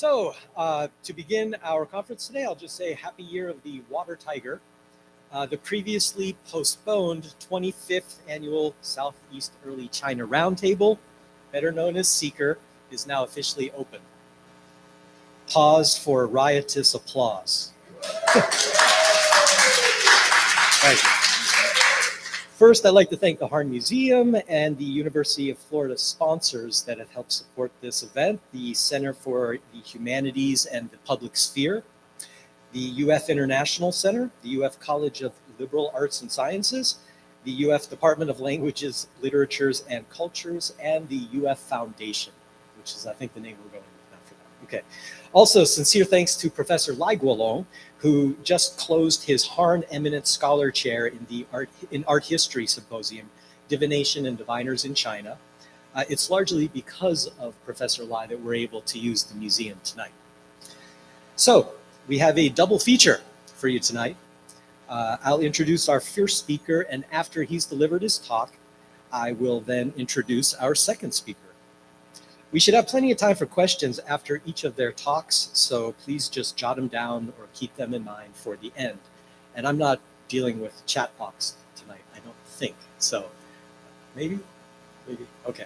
To begin our conference today, I'll just say Happy Year of the Water Tiger. The previously postponed 25th Annual Southeast Early China Roundtable, better known as SEECR, is now officially open. Pause for riotous applause. Thank you. First, I'd like to thank the Harn Museum and the University of Florida sponsors that have helped support this event, the Center for the Humanities and the Public Sphere, the UF International Center, the UF College of Liberal Arts and Sciences, the UF Department of Languages, Literatures, and Cultures, and the UF Foundation, which is, I think, the name we're going with now for that. Okay. Also, sincere thanks to Professor Lai Guolong, who just closed his Harn Eminent Scholar Chair in the Art History Symposium, Divination and Diviners in China. It's largely because of Professor Lai that we're able to use the museum tonight. So we have a double feature for you tonight. I'll introduce our first speaker, and after he's delivered his talk, I will then introduce our second speaker. We should have plenty of time for questions after each of their talks, so please just jot them down or keep them in mind for the end. And I'm not dealing with chat box tonight, I don't think. So maybe, okay.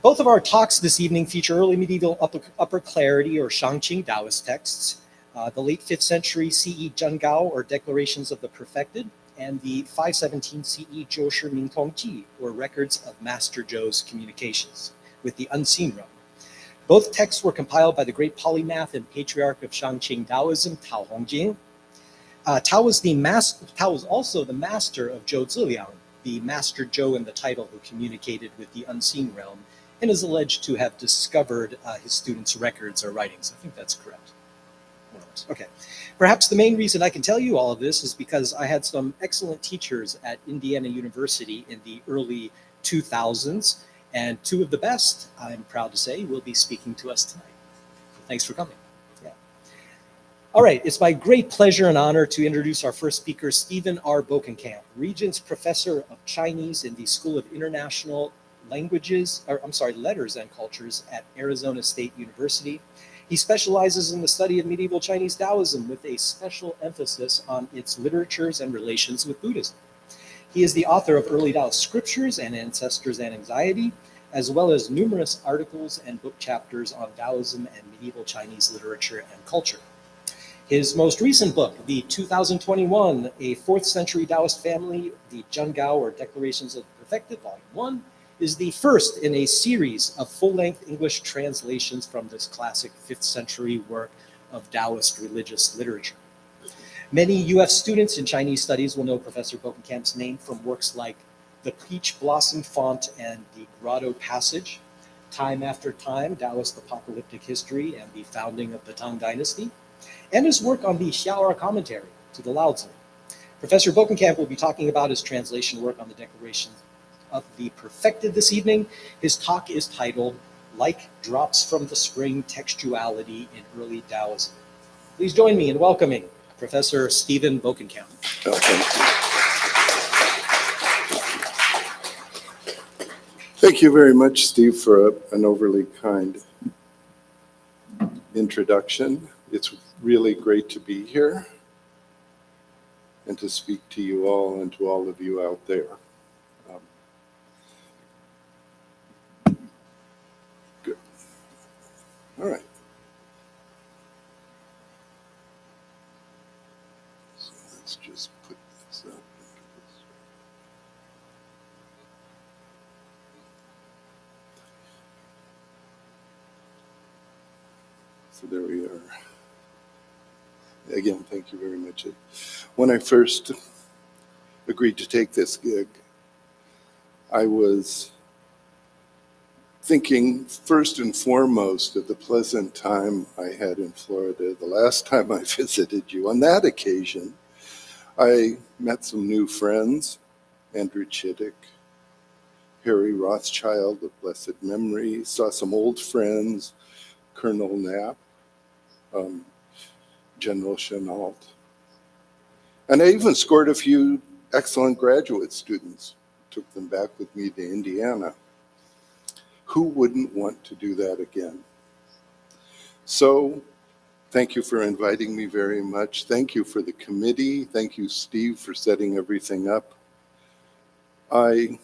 Both of our talks this evening feature early medieval upper clarity or Shangqing Taoist texts, the late 5th century CE Zhengao or Declarations of the Perfected, and the 517 CE Zhou Shi Ming Tong Ji or Records of Master Zhou's Communications with the Unseen Realm. Both texts were compiled by the great polymath and patriarch of Shangqing Daoism, Tao Hongjing. Tao was also the master of Zhou Ziliang, the master Zhou in the title who communicated with the Unseen Realm, and is alleged to have discovered his students' records or writings. I think that's correct. Okay. Perhaps the main reason I can tell you all of this is because I had some excellent teachers at Indiana University in the early 2000s, and two of the best, I'm proud to say, will be speaking to us tonight. So thanks for coming. Yeah. All right, it's my great pleasure and honor to introduce our first speaker, Stephen R. Bokenkamp, Regents Professor of Chinese in the School of International Letters and Cultures at Arizona State University. He specializes in the study of medieval Chinese Taoism with a special emphasis on its literatures and relations with Buddhism. He is the author of Early Taoist Scriptures and Ancestors and Anxiety, as well as numerous articles and book chapters on Taoism and medieval Chinese literature and culture. His most recent book, the 2021, A 4th Century Taoist Family, the Zhengao or Declarations of the Perfected, Volume 1, is the first in a series of full-length English translations from this classic 5th century work of Taoist religious literature. Many UF students in Chinese studies will know Professor Bokenkamp's name from works like The Peach Blossom Font and The Grotto Passage, Time After Time, Taoist Apocalyptic History and the Founding of the Tang Dynasty, and his work on the Xiao'er commentary to the Lao Tzu. Professor Bokenkamp will be talking about his translation work on the Declaration of the Perfected this evening. His talk is titled, Like Drops from the Spring, Textuality in Early Taoism. Please join me in welcoming Professor Stephen Bokenkamp. Thank you very much, Steve, for an overly kind introduction. It's really great to be here and to speak to you all and to all of you out there. Good. All right. So let's just put this up. So there we are. Again, thank you very much. When I first agreed to take this gig, I was thinking first and foremost of the pleasant time I had in Florida the last time I visited you. On that occasion, I met some new friends, Andrew Chittick, Harry Rothschild of blessed memory, saw some old friends, Colonel Knapp, General Chenault. And I even scored a few excellent graduate students, took them back with me to Indiana. Who wouldn't want to do that again? So thank you for inviting me very much. Thank you for the committee. Thank you, Steve, for setting everything up. I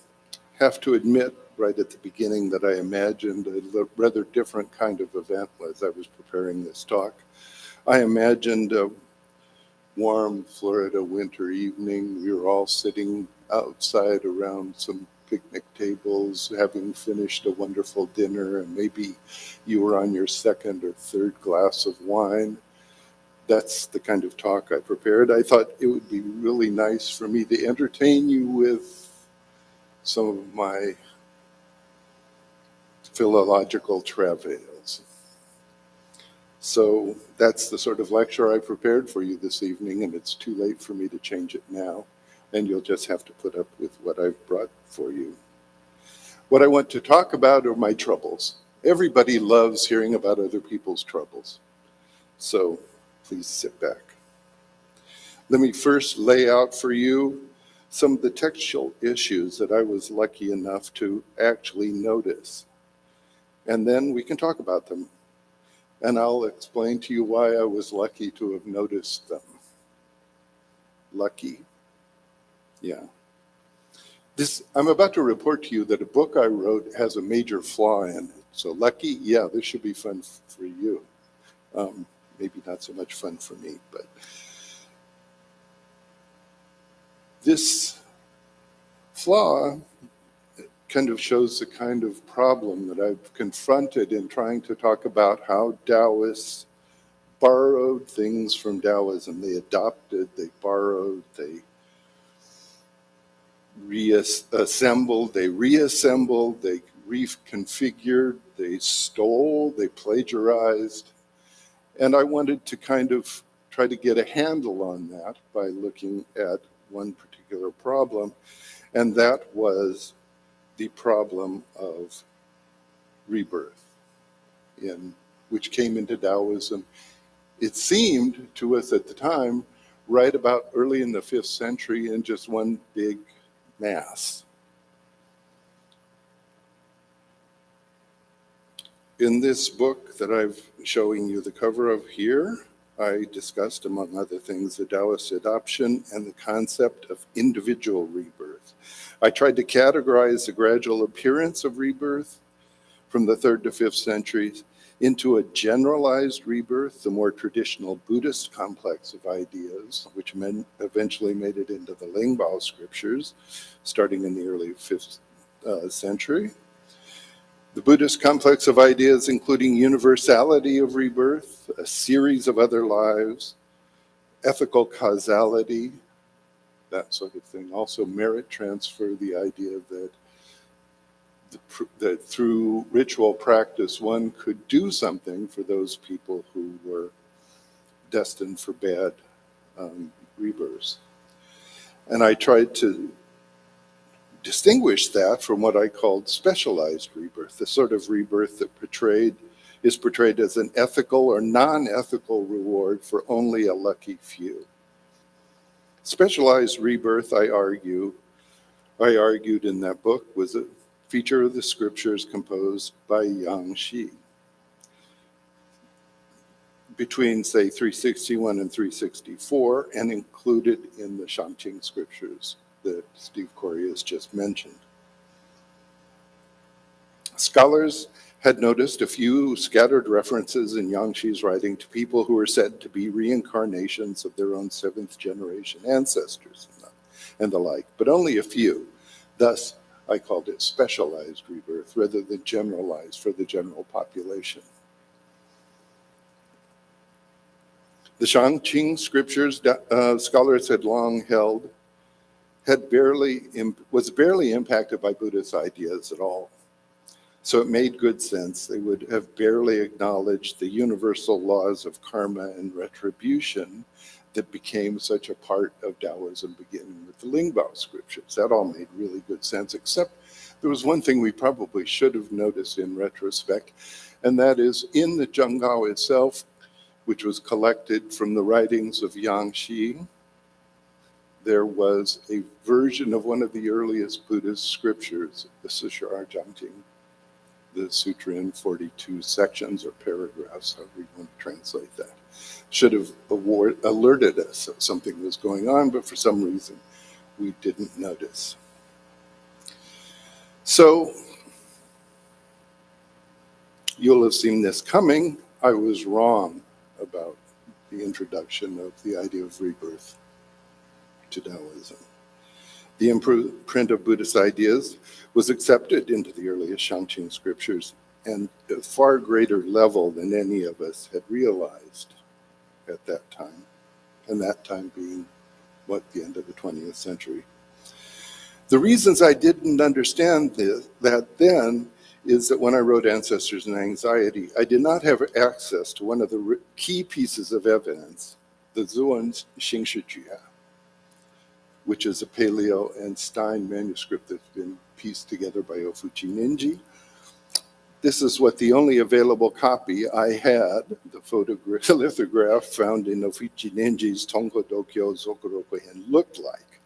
have to admit right at the beginning that I imagined a rather different kind of event as I was preparing this talk. I imagined a warm Florida winter evening. We were all sitting outside around some picnic tables, having finished a wonderful dinner, and maybe you were on your second or third glass of wine. That's the kind of talk I prepared. I thought it would be really nice for me to entertain you with some of my philological travails. So that's the sort of lecture I prepared for you this evening, and it's too late for me to change it now, and you'll just have to put up with what I've brought for you. What I want to talk about are my troubles. Everybody loves hearing about other people's troubles, so please sit back. Let me first lay out for you some of the textual issues that I was lucky enough to actually notice. And then we can talk about them. And I'll explain to you why I was lucky to have noticed them. Lucky. Yeah. I'm about to report to you that a book I wrote has a major flaw in it. So lucky, yeah, this should be fun for you. Maybe not so much fun for me, but this flaw kind of shows the kind of problem that I've confronted in trying to talk about how Taoists borrowed things from Taoism. They adopted, they borrowed, they assembled, they reassembled, they reconfigured, they stole, they plagiarized. And I wanted to kind of try to get a handle on that by looking at one particular problem, and that was the problem of rebirth, which came into Daoism. It seemed to us at the time, right about early in the 5th century, in just one big mass. In this book that I'm showing you the cover of here, I discussed, among other things, the Taoist adoption and the concept of individual rebirth. I tried to categorize the gradual appearance of rebirth from the 3rd to 5th centuries into a generalized rebirth, the more traditional Buddhist complex of ideas, which eventually made it into the Lingbao scriptures, starting in the early 5th century. The Buddhist complex of ideas, including universality of rebirth, a series of other lives, ethical causality, that sort of thing. Also merit transfer, the idea that through ritual practice one could do something for those people who were destined for bad rebirths. And I tried to distinguish that from what I called specialized rebirth, the sort of rebirth that is portrayed as an ethical or non-ethical reward for only a lucky few. Specialized rebirth, I argued in that book, was a feature of the scriptures composed by Yang Shi between, say, 361 and 364, and included in the Shangqing scriptures that Steve Corey has just mentioned. Scholars had noticed a few scattered references in Yang Shi's writing to people who were said to be reincarnations of their own 7th generation ancestors and the like, but only a few. Thus, I called it specialized rebirth rather than generalized for the general population. The Shangqing scriptures, scholars had long held, was barely impacted by Buddhist ideas at all. So it made good sense. They would have barely acknowledged the universal laws of karma and retribution that became such a part of Taoism, beginning with the Lingbao scriptures. That all made really good sense, except there was one thing we probably should have noticed in retrospect, and that is in the Zhenggao itself, which was collected from the writings of Yang Shi, there was a version of one of the earliest Buddhist scriptures, the SEECR, the sutra in 42 sections or paragraphs, however you want to translate that. Should have alerted us that something was going on, but for some reason we didn't notice. So you'll have seen this coming. I was wrong about the introduction of the idea of rebirth to Daoism. The imprint of Buddhist ideas was accepted into the earliest Shangqing scriptures and at a far greater level than any of us had realized at that time, and that time being, the end of the 20th century. The reasons I didn't understand that then is that when I wrote Ancestors and Anxiety, I did not have access to one of the key pieces of evidence, the Zhuan Xingshijia, which is a Paleo and Stein manuscript that's been pieced together by Ofuchi Ninji. This is what the only available copy I had, the lithograph found in Ofuchi Ninji's Tonko Dokyo Zokurokuhen, looked like.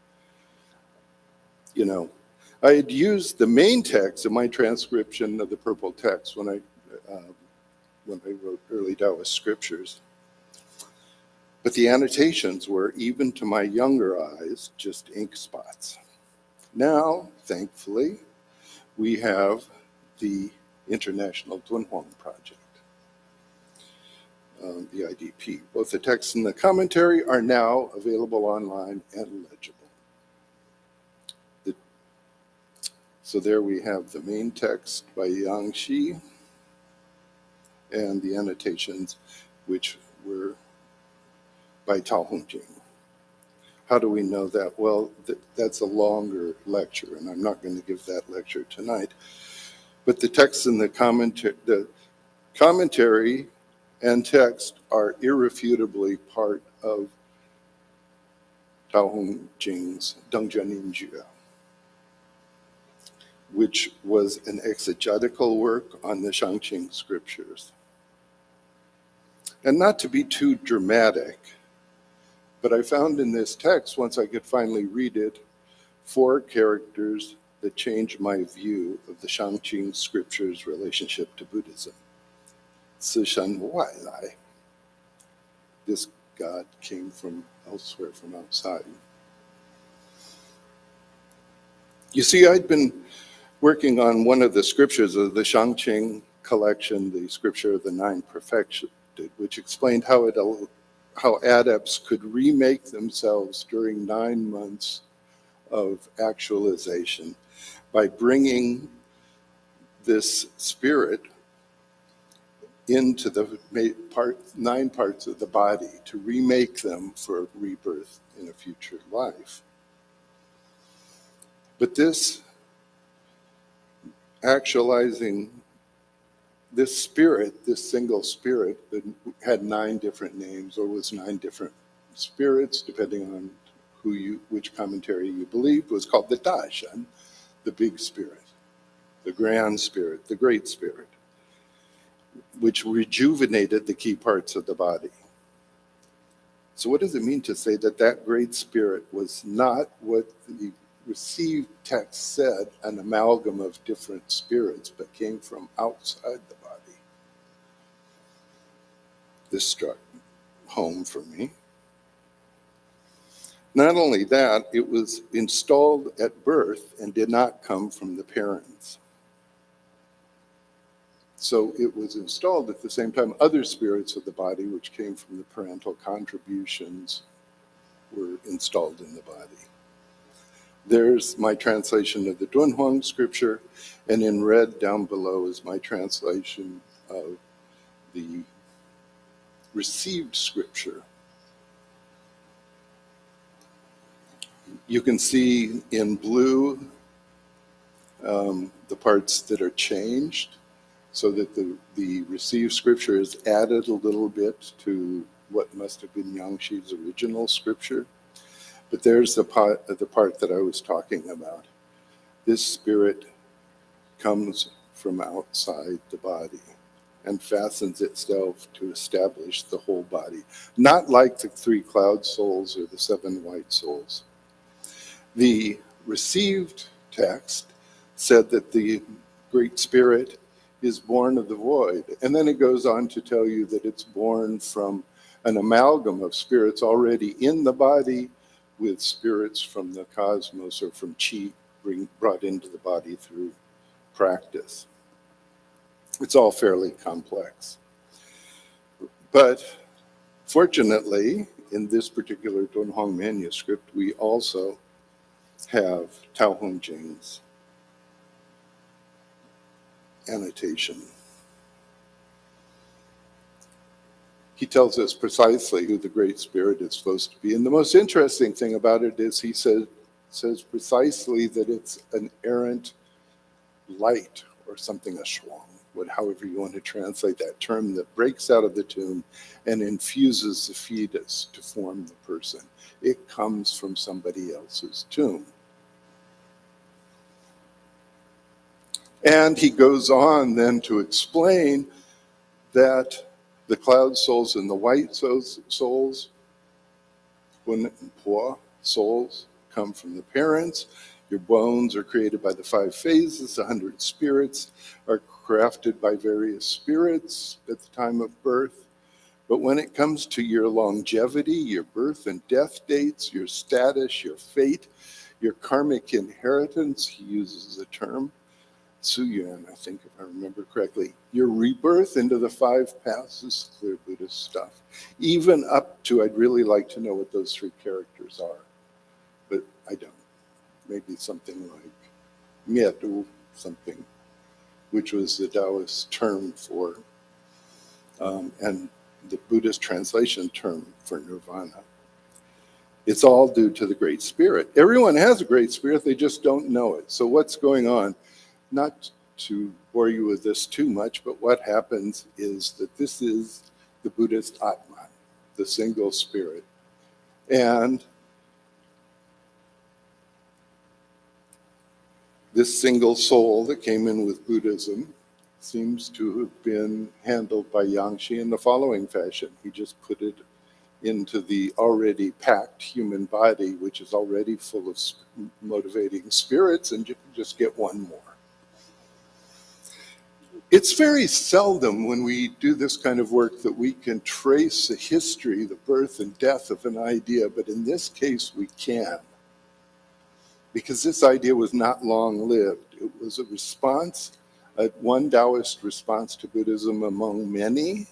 You know, I had used the main text of my transcription of the purple text when I wrote early Taoist scriptures. But the annotations were, even to my younger eyes, just ink spots. Now, thankfully, we have the International Dunhuang Project, the IDP. Both the text and the commentary are now available online and legible. So there we have the main text by Yang Shi and the annotations, which were by Tao Hongjing. How do we know that? Well, that's a longer lecture, and I'm not going to give that lecture tonight. But the text and the commentary and text are irrefutably part of Tao Hongjing's Dengjian Jia, which was an exegetical work on the Shangqing scriptures. And not to be too dramatic, but I found in this text, once I could finally read it, 4 characters that changed my view of the Shangqing scriptures' relationship to Buddhism. Sishan Wailai. This God came from elsewhere, from outside. You see, I'd been working on one of the scriptures of the Shangqing collection, the Scripture of the Nine Perfected, which explained how adepts could remake themselves during 9 months of actualization by bringing this spirit into the 9 parts of the body to remake them for rebirth in a future life. But this actualizing this spirit, this single spirit that had 9 different names, or was 9 different spirits, depending on which commentary you believed, was called the Daishan, the big spirit, the grand spirit, the great spirit, which rejuvenated the key parts of the body. So what does it mean to say that that great spirit was not what the received text said, an amalgam of different spirits, but came from outside the body? This struck home for me. Not only that, it was installed at birth and did not come from the parents. So it was installed at the same time other spirits of the body, which came from the parental contributions, were installed in the body. There's my translation of the Dunhuang scripture, and in red down below is my translation of the received scripture. You can see in blue the parts that are changed, so that the received scripture is added a little bit to what must have been Yangshi's original scripture. But there's the part that I was talking about. This spirit comes from outside the body and fastens itself to establish the whole body, not like the 3 cloud souls or the 7 white souls. The received text said that the Great Spirit is born of the void. And then it goes on to tell you that it's born from an amalgam of spirits already in the body with spirits from the cosmos or from chi brought into the body through practice. It's all fairly complex. But fortunately, in this particular Dunhuang manuscript, we also have Tao Hong Jing's annotation. He tells us precisely who the Great Spirit is supposed to be. And the most interesting thing about it is he says precisely that it's an errant light or something, a shuang, however you want to translate that term, that breaks out of the tomb and infuses the fetus to form the person. It comes from somebody else's tomb. And he goes on then to explain that the cloud souls and the white souls, Hun and Po souls, come from the parents. Your bones are created by the 5 phases. 100 spirits are crafted by various spirits at the time of birth. But when it comes to your longevity, your birth and death dates, your status, your fate, your karmic inheritance, he uses the term, Suyuan, I think, if I remember correctly, your rebirth into the 5 paths is clear Buddhist stuff. Even up to, I'd really like to know what those 3 characters are, but I don't. Maybe something like Mietu, something, which was the Taoist term for, and the Buddhist translation term for nirvana. It's all due to the Great Spirit. Everyone has a Great Spirit, they just don't know it. So what's going on? Not to bore you with this too much, but what happens is that this is the Buddhist Atman, the single spirit. And this single soul that came in with Buddhism seems to have been handled by Yangshi in the following fashion. He just put it into the already packed human body, which is already full of motivating spirits, and you can just get one more. It's very seldom when we do this kind of work that we can trace the history, the birth and death of an idea, but in this case we can. Because this idea was not long-lived. It was a response, one Taoist response to Buddhism among many.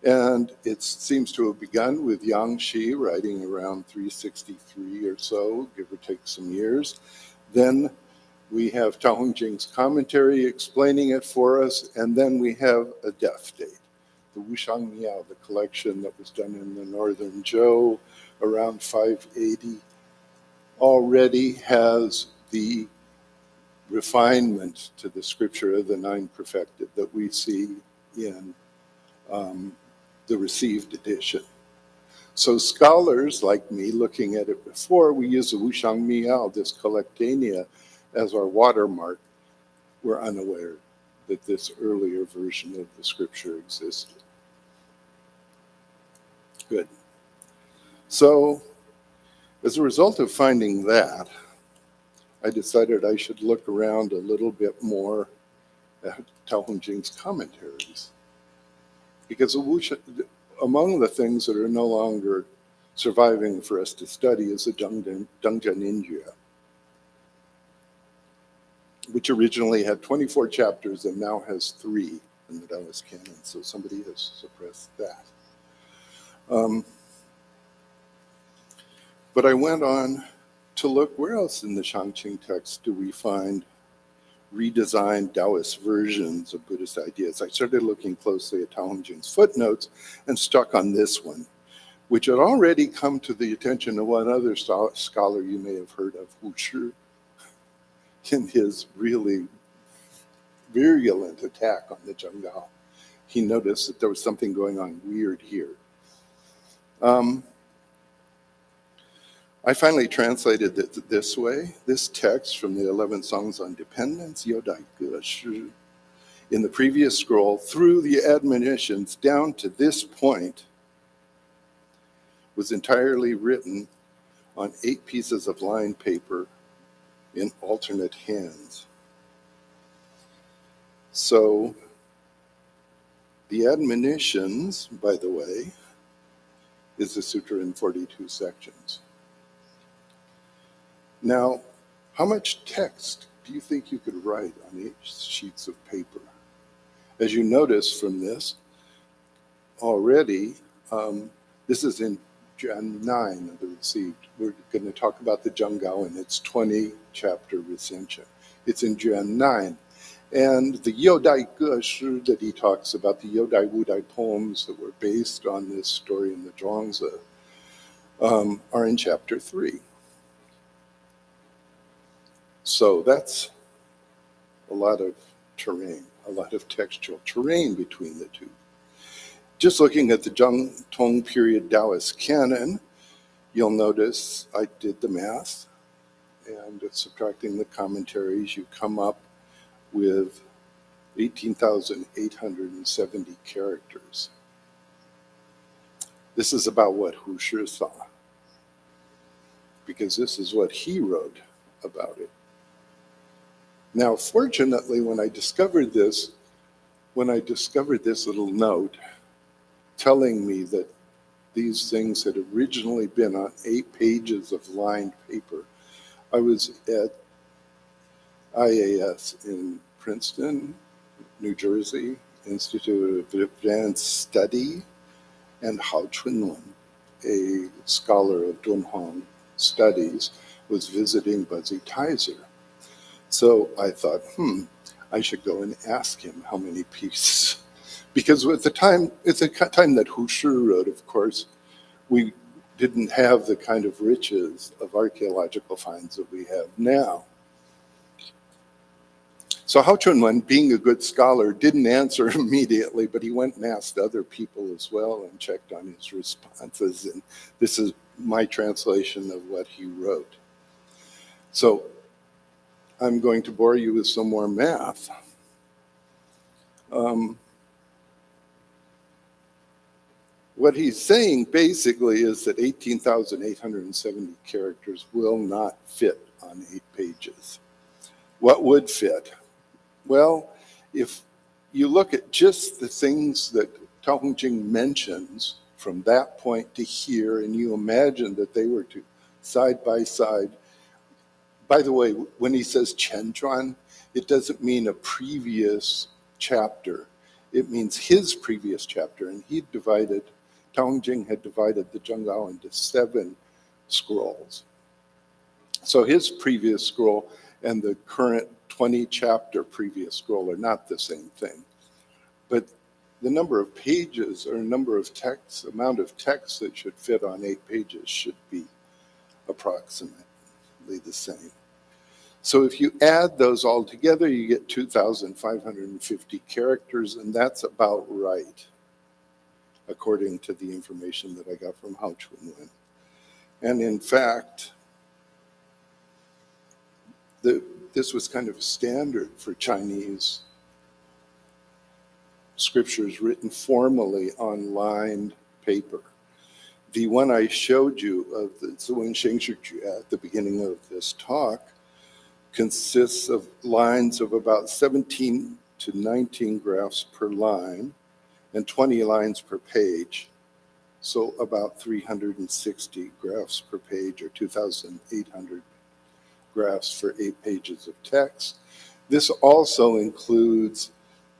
And it seems to have begun with Yangshi writing around 363 or so, give or take some years. Then we have Tao Hong Jing's commentary explaining it for us, and then we have a death date. The Wushang Miao, the collection that was done in the northern Zhou around 580, already has the refinement to the scripture of the 9 perfected that we see in the received edition. So scholars like me, looking at it before, we use the Wushang Miao, this collectania, as our watermark. We're unaware that this earlier version of the scripture existed. Good. So, as a result of finding that, I decided I should look around a little bit more at Tao Hong Jing's commentaries. Because among the things that are no longer surviving for us to study is the Dengzhen Ninjue, which originally had 24 chapters and now has 3 in the Taoist canon, so somebody has suppressed that. But I went on to look, where else in the Shangqing text do we find redesigned Taoist versions of Buddhist ideas? I started looking closely at Tao Hong Jing's footnotes and stuck on this one, which had already come to the attention of one other scholar you may have heard of, Hu Shi, in his really virulent attack on the Zhenggao. He noticed that there was something going on weird here. I finally translated it this way. This text from the 11 Songs on Dependence, Yodai Ge Shi, in the previous scroll, through the admonitions down to this point, was entirely written on 8 pieces of lined paper in alternate hands. So the admonitions, by the way, is the sutra in 42 sections. Now, how much text do you think you could write on each sheets of paper? As you notice from this already, this is in Gen 9 of the Received. We're going to talk about the Zhenggao and its 20-chapter recension. It's in Gen 9. And the Youdai Ge Shi that he talks about, the Youdai Wudai poems that were based on this story in the Zhuangzi, are in chapter 3. So that's a lot of terrain, a lot of textual terrain between the two. Just looking at the Zheng Tong period Taoist canon, you'll notice I did the math, and subtracting the commentaries, you come up with 18,870 characters. This is about what Hu Shi saw, because this is what he wrote about it. Now, fortunately, when I discovered this little note telling me that these things had originally been on 8 pages of lined paper, I was at IAS in Princeton, New Jersey, Institute of Advanced Study, and Hao Chunwen, a scholar of Dunhuang studies, was visiting Buzzy Teiser. So I thought, I should go and ask him how many pieces. Because at the time that Hu Shi wrote, of course, we didn't have the kind of riches of archaeological finds that we have now. So Hao Chunwen, being a good scholar, didn't answer immediately, but he went and asked other people as well and checked on his responses. And this is my translation of what he wrote. So I'm going to bore you with some more math. What he's saying basically is that 18,870 characters will not fit on 8 pages. What would fit? Well, if you look at just the things that Tao Hongjing mentions from that point to here, and you imagine that they were to side by side. By the way, when he says Qianzhuan, it doesn't mean a previous chapter. It means his previous chapter, and Tao Hongjing had divided the Zhenggao into 7 scrolls. So his previous scroll and the current 20-chapter previous scroll are not the same thing. But the number of pages or number of texts, amount of text that should fit on 8 pages should be approximately the same. So if you add those all together, you get 2,550 characters, and that's about right, according to the information that I got from Hao Chunwen. And in fact, this was kind of standard for Chinese scriptures written formally on lined paper. The one I showed you of the Ziwen Shengshiju at the beginning of this talk consists of lines of about 17 to 19 graphs per line and 20 lines per page. So about 360 graphs per page, or 2,800 graphs for 8 pages of text. This also includes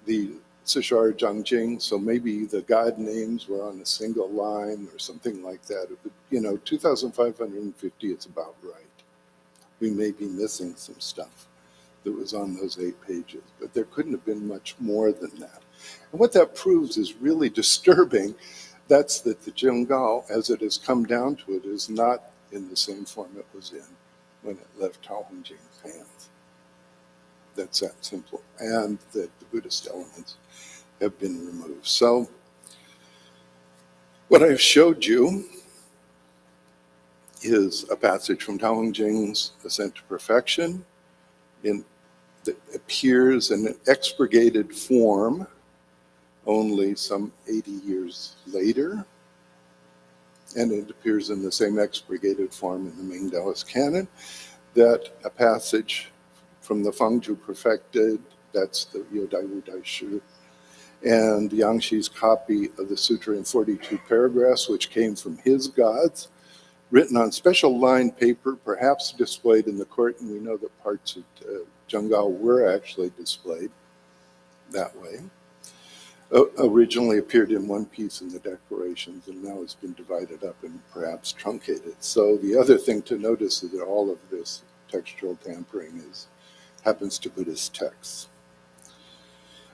the Sishar Zhangjing, so maybe the god names were on a single line or something like that. 2,550 is about right. We may be missing some stuff that was on those 8 pages, but there couldn't have been much more than that. And what that proves is really disturbing. That's that the Zhenggao, as it has come down to it, is not in the same form it was in when it left Tao Hongjing's hands. That's that simple. And that the Buddhist elements have been removed. So what I've showed you is a passage from Tao Hongjing's Ascent to Perfection that appears in an expurgated form only some 80 years later. And it appears in the same expurgated form in the Ming Taoist canon, that a passage from the Fangzhou perfected that's the Yodai Wudai Shu, and Yangshi's copy of the sutra in 42 paragraphs, which came from his gods, written on special lined paper, perhaps displayed in the court, and we know that parts of Zhenggao were actually displayed that way. Originally appeared in one piece in the declarations, and now has been divided up and perhaps truncated. So the other thing to notice is that all of this textual tampering happens to Buddhist texts.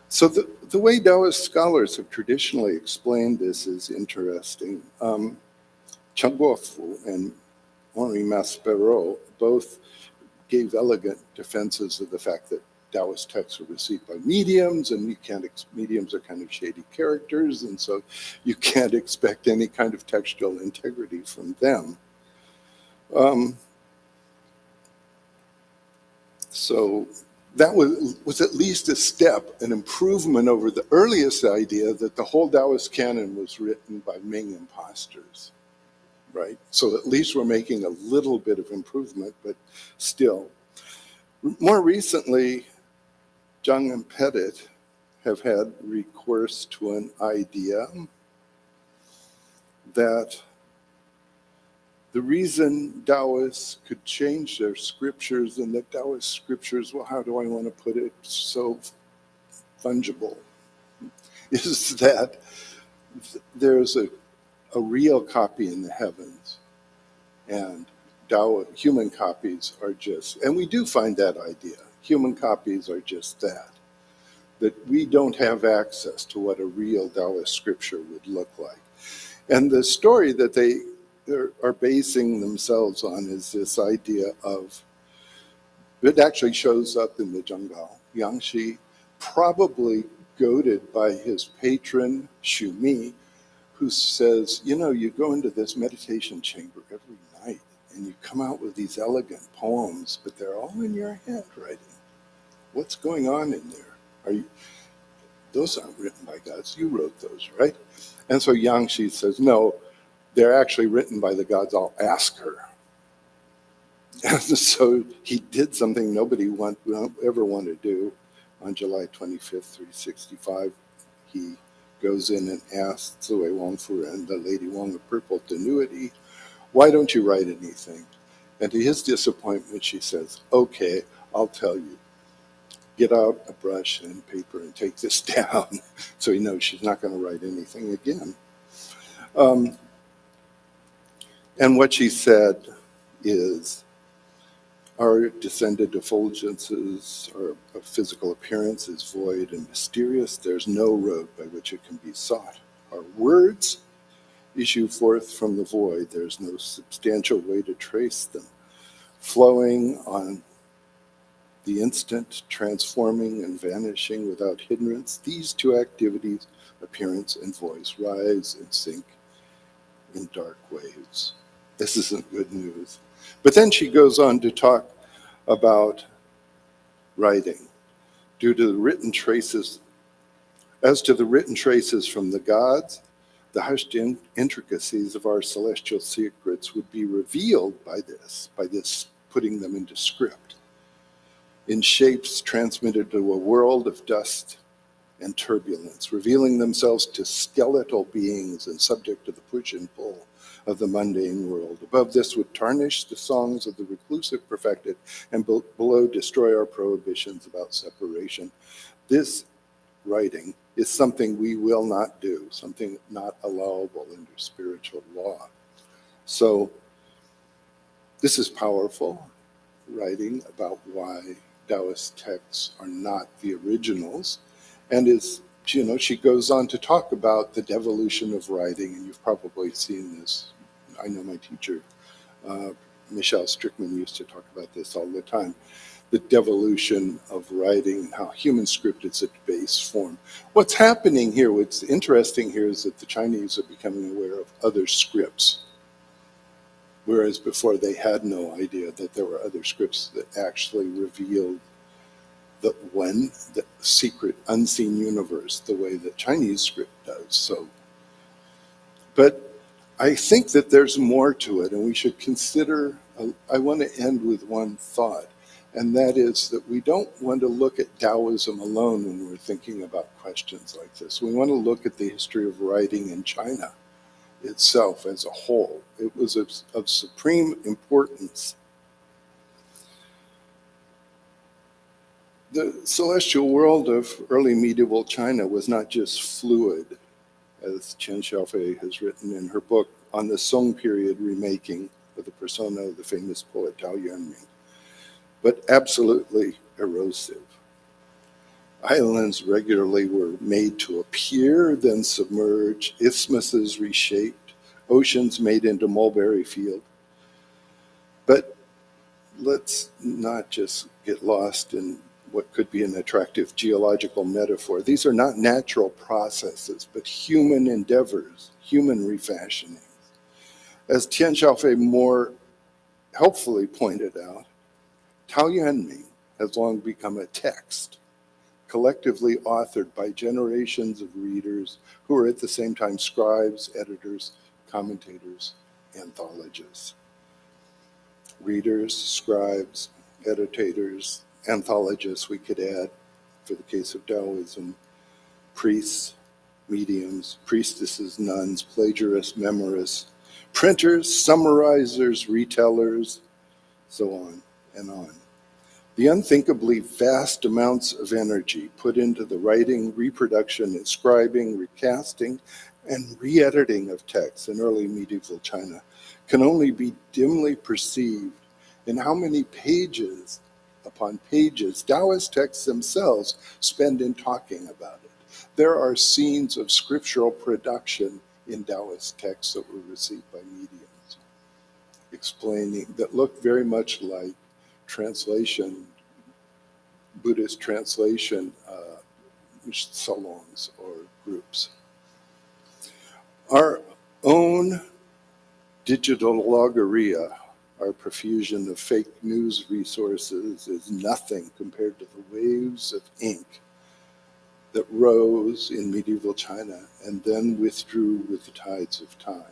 So the way Taoist scholars have traditionally explained this is interesting. Chen Guofu and Henri Maspero both gave elegant defenses of the fact that Taoist texts are received by mediums, and mediums are kind of shady characters, and so you can't expect any kind of textual integrity from them. So that was at least a step, an improvement over the earliest idea that the whole Taoist canon was written by Ming imposters, right? So at least we're making a little bit of improvement, but still. More recently, Zhang and Pettit have had recourse to an idea that the reason Taoists could change their scriptures, and that Taoist scriptures, well, how do I want to put it so fungible, is that there's a real copy in the heavens, and human copies are just, and we do find that idea, human copies are just that we don't have access to what a real Taoist scripture would look like. And the story that they are basing themselves on is this idea of, it actually shows up in the Zhenggao. Yangshi, probably goaded by his patron, Xu Mi, who says, you know, you go into this meditation chamber every night and you come out with these elegant poems, but they're all in your handwriting. What's going on in there? Those aren't written by gods. You wrote those, right? And so Yangshi says, no, they're actually written by the gods. I'll ask her. And so he did something nobody ever want to do. On July 25th, 365, he goes in and asks Zui Wangfu and the Lady Wang of Purple Tenuity, why don't you write anything? And to his disappointment, she says, okay, I'll tell you. Get out a brush and paper and take this down. So he knows she's not going to write anything again. And what she said is, our descended effulgences, our physical appearance is void and mysterious. There's no road by which it can be sought. Our words issue forth from the void. There's no substantial way to trace them. Flowing on the instant, transforming and vanishing without hindrance, these two activities, appearance and voice, rise and sink in dark waves. This isn't good news. But then she goes on to talk about writing. Due to the written traces, as to the written traces from the gods, the hushed intricacies of our celestial secrets would be revealed by this putting them into script, in shapes transmitted to a world of dust and turbulence, revealing themselves to skeletal beings and subject to the push and pull of the mundane world. Above this would tarnish the songs of the reclusive perfected, and below destroy our prohibitions about separation. This writing is something we will not do, something not allowable under spiritual law. So this is powerful, writing about why Taoist texts are not the originals, and she goes on to talk about the devolution of writing, and you've probably seen this. I know my teacher, Michelle Strickman, used to talk about this all the time, the devolution of writing and how human script is its base form. What's happening here, what's interesting here, is that the Chinese are becoming aware of other scripts, whereas before they had no idea that there were other scripts that actually revealed the secret unseen universe the way that Chinese script does. So, but I think that there's more to it, and we should consider, I want to end with one thought. And that is that we don't want to look at Daoism alone when we're thinking about questions like this. We want to look at the history of writing in China itself as a whole. It was of supreme importance. The celestial world of early medieval China was not just fluid, as Qian Xiaofei has written in her book on the Song period remaking of the persona of the famous poet Tao Yuanming, but absolutely erosive. Islands regularly were made to appear, then submerge, isthmuses reshaped, oceans made into mulberry field. But let's not just get lost in what could be an attractive geological metaphor. These are not natural processes, but human endeavors, human refashionings. As Tian Xiaofei more helpfully pointed out, Tao Yuanming has long become a text, collectively authored by generations of readers who are at the same time scribes, editors, commentators, anthologists. Readers, scribes, editators, anthologists, we could add, for the case of Daoism, priests, mediums, priestesses, nuns, plagiarists, memorists, printers, summarizers, retellers, so on and on. The unthinkably vast amounts of energy put into the writing, reproduction, inscribing, recasting, and re-editing of texts in early medieval China can only be dimly perceived in how many pages upon pages Taoist texts themselves spend in talking about it. There are scenes of scriptural production in Taoist texts that were received by mediums, explaining, that look very much like translation, Buddhist translation salons or groups. Our own digital logorrhea, our profusion of fake news resources, is nothing compared to the waves of ink that rose in medieval China and then withdrew with the tides of time.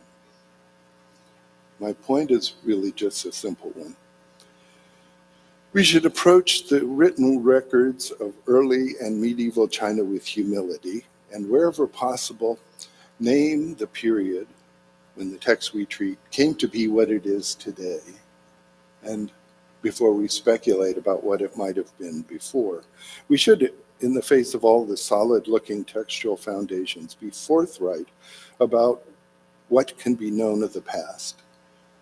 My point is really just a simple one. We should approach the written records of early and medieval China with humility, and wherever possible, name the period when the text we treat came to be what it is today, and before we speculate about what it might have been before. We should, in the face of all the solid-looking textual foundations, be forthright about what can be known of the past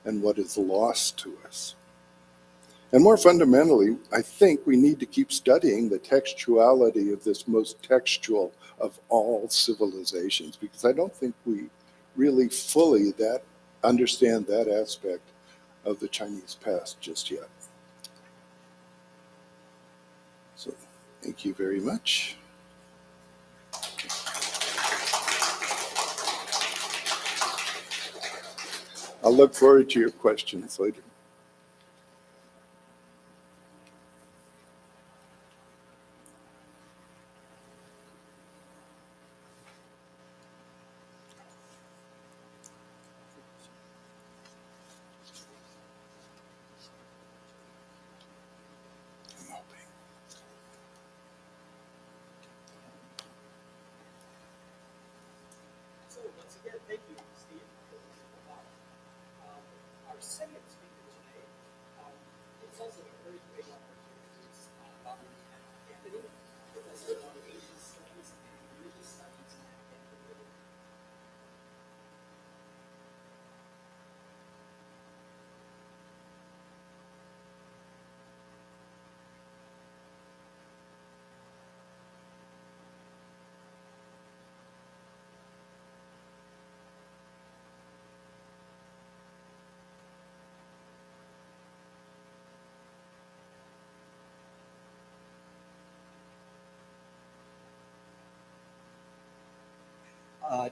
and what is lost to us. And more fundamentally, I think we need to keep studying the textuality of this most textual of all civilizations, because I don't think we really fully understand that aspect of the Chinese past just yet. So, thank you very much. I'll look forward to your questions later. So once again, thank you, Steve, for the talk. Our second speaker today is also a very great opportunity. Dr. Campany, professor of Asian Studies and Religious Studies at Vanderbilt.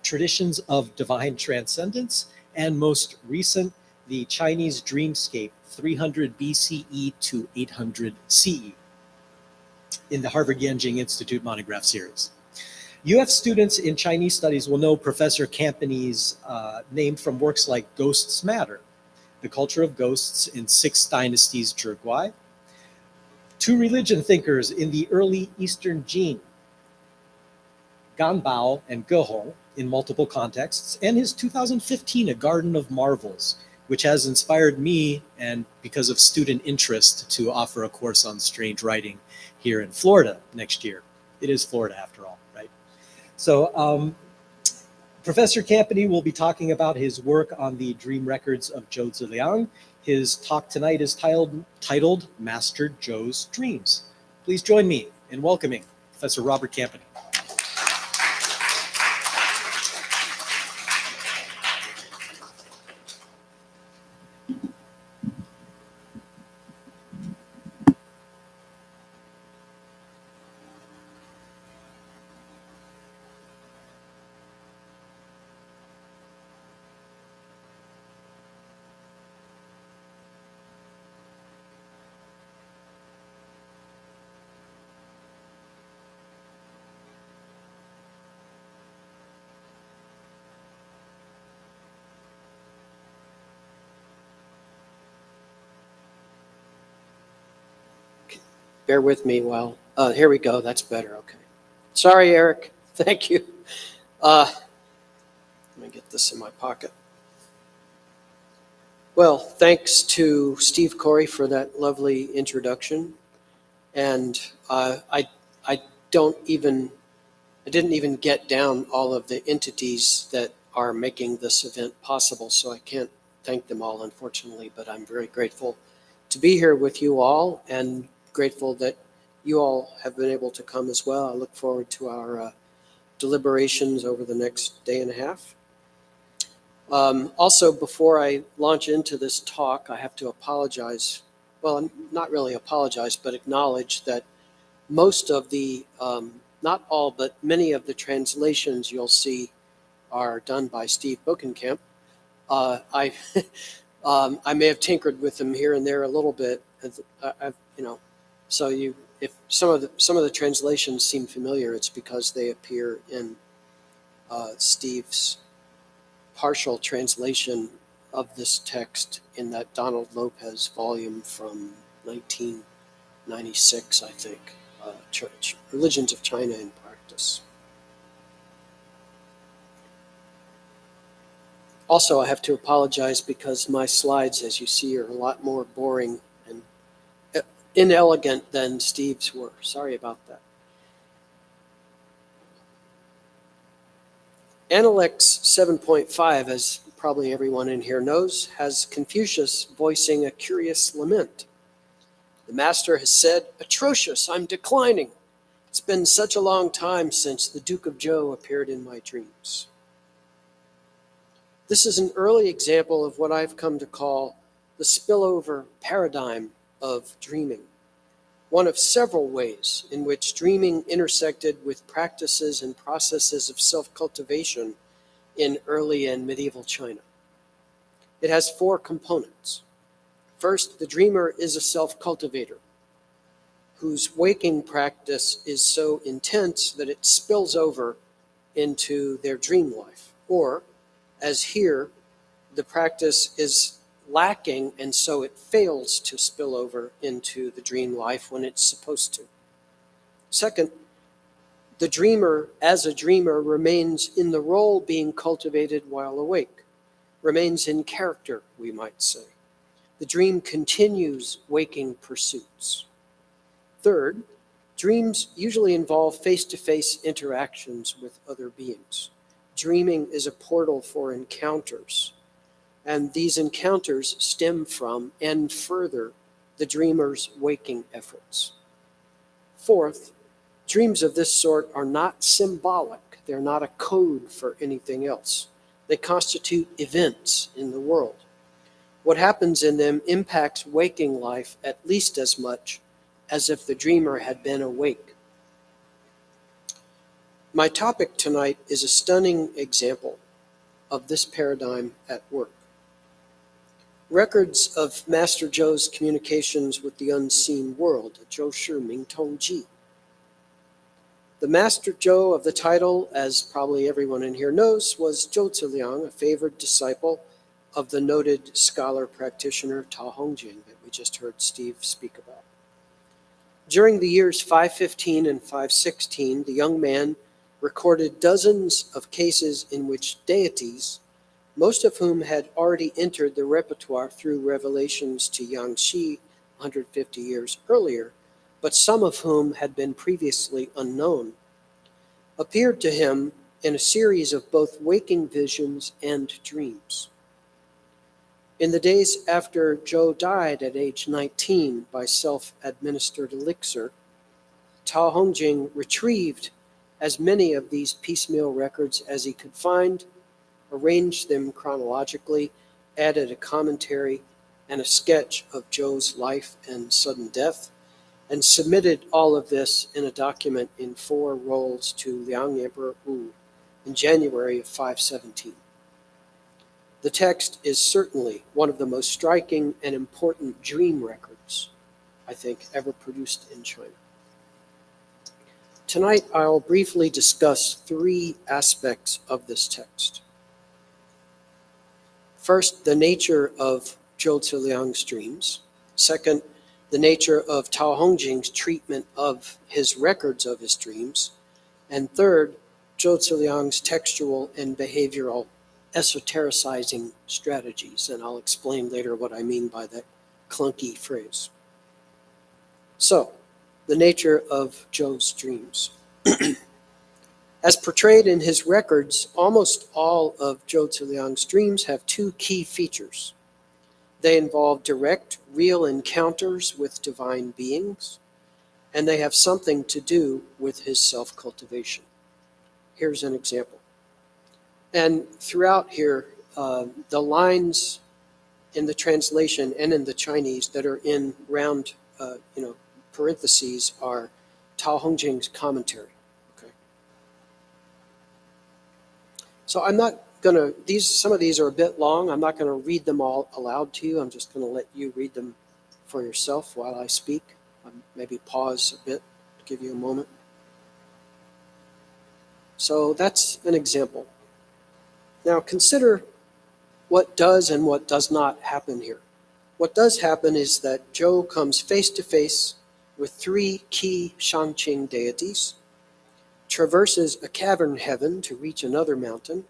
Traditions of divine transcendence, and most recent, the Chinese dreamscape, 300 BCE to 800 CE, in the Harvard Yenjing Institute monograph series. UF students in Chinese studies will know Professor Campany's name from works like Ghosts Matter, The Culture of Ghosts in Six Dynasties Zhirguai, Two religion thinkers in the early Eastern Jin, Ganbao and Gehong, in multiple contexts, and his 2015 A Garden of Marvels, which has inspired me, and because of student interest, to offer a course on strange writing here in Florida next year. It is Florida after all, right? So Professor Campany will be talking about his work on the dream records of Zhou Ziliang. His talk tonight is titled Master Zhou's Dreams. Please join me in welcoming Professor Robert Campany. Bear with me while, here we go, that's better, okay. Sorry, Eric, thank you. Let me get this in my pocket. Well, thanks to Steve Corey for that lovely introduction. And I didn't even get down all of the entities that are making this event possible, so I can't thank them all, unfortunately, but I'm very grateful to be here with you all and grateful that you all have been able to come as well. I look forward to our deliberations over the next day and a half. Also, before I launch into this talk, I have to apologize. Well, not really apologize, but acknowledge that most of the, not all, but many of the translations you'll see are done by Steve Bokenkamp. I may have tinkered with them here and there a little bit, so if some of the translations seem familiar, it's because they appear in Steve's partial translation of this text in that Donald Lopez volume from 1996, I think, Religions of China in Practice. Also, I have to apologize because my slides, as you see, are a lot more boring and inelegant than Steve's were. Sorry about that. Analects 7.5, as probably everyone in here knows, has Confucius voicing a curious lament. The master has said, "Atrocious, I'm declining. It's been such a long time since the Duke of Zhou appeared in my dreams." This is an early example of what I've come to call the spillover paradigm of dreaming, one of several ways in which dreaming intersected with practices and processes of self-cultivation in early and medieval China. It has four components. First, the dreamer is a self-cultivator whose waking practice is so intense that it spills over into their dream life. Or, as here, the practice is lacking and so it fails to spill over into the dream life when it's supposed to. Second, the dreamer, as a dreamer, remains in the role being cultivated while awake, remains in character, we might say. The dream continues waking pursuits. Third, dreams usually involve face-to-face interactions with other beings. Dreaming is a portal for encounters, and these encounters stem from and further the dreamer's waking efforts. Fourth, dreams of this sort are not symbolic. They're not a code for anything else. They constitute events in the world. What happens in them impacts waking life at least as much as if the dreamer had been awake. My topic tonight is a stunning example of this paradigm at work. Records of Master Zhou's communications with the unseen world, Zhou Shi Ming Tong Ji. The Master Zhou of the title, as probably everyone in here knows, was Zhou Ziliang, a favored disciple of the noted scholar practitioner Ta Hongjing that we just heard Steve speak about. During the years 515 and 516, the young man recorded dozens of cases in which deities, most of whom had already entered the repertoire through revelations to Yang Shi 150 years earlier, but some of whom had been previously unknown, appeared to him in a series of both waking visions and dreams. In the days after Zhou died at age 19 by self-administered elixir, Tao Hongjing retrieved as many of these piecemeal records as he could find, arranged them chronologically, added a commentary and a sketch of Zhou's life and sudden death, and submitted all of this in a document in 4 rolls to Liang Emperor Wu in January of 517. The text is certainly one of the most striking and important dream records, I think, ever produced in China. Tonight, I'll briefly discuss 3 aspects of this text. First, the nature of Zhou Ziliang's dreams. Second, the nature of Tao Hongjing's treatment of his records of his dreams. And third, Zhou Ziliang's textual and behavioral esotericizing strategies. And I'll explain later what I mean by that clunky phrase. So, the nature of Zhou's dreams. As portrayed in his records, almost all of Zhou Ziliang's dreams have 2 key features. They involve direct, real encounters with divine beings, and they have something to do with his self-cultivation. Here's an example. And throughout here, the lines in the translation and in the Chinese that are in round parentheses are Tao Hongjing's commentary. Okay. So I'm not going to, some of these are a bit long. I'm not going to read them all aloud to you. I'm just going to let you read them for yourself while I speak. Maybe pause a bit to give you a moment. So that's an example. Now consider what does and what does not happen here. What does happen is that Zhou comes face to face with 3 key Shangqing deities, traverses a cavern heaven to reach another mountain,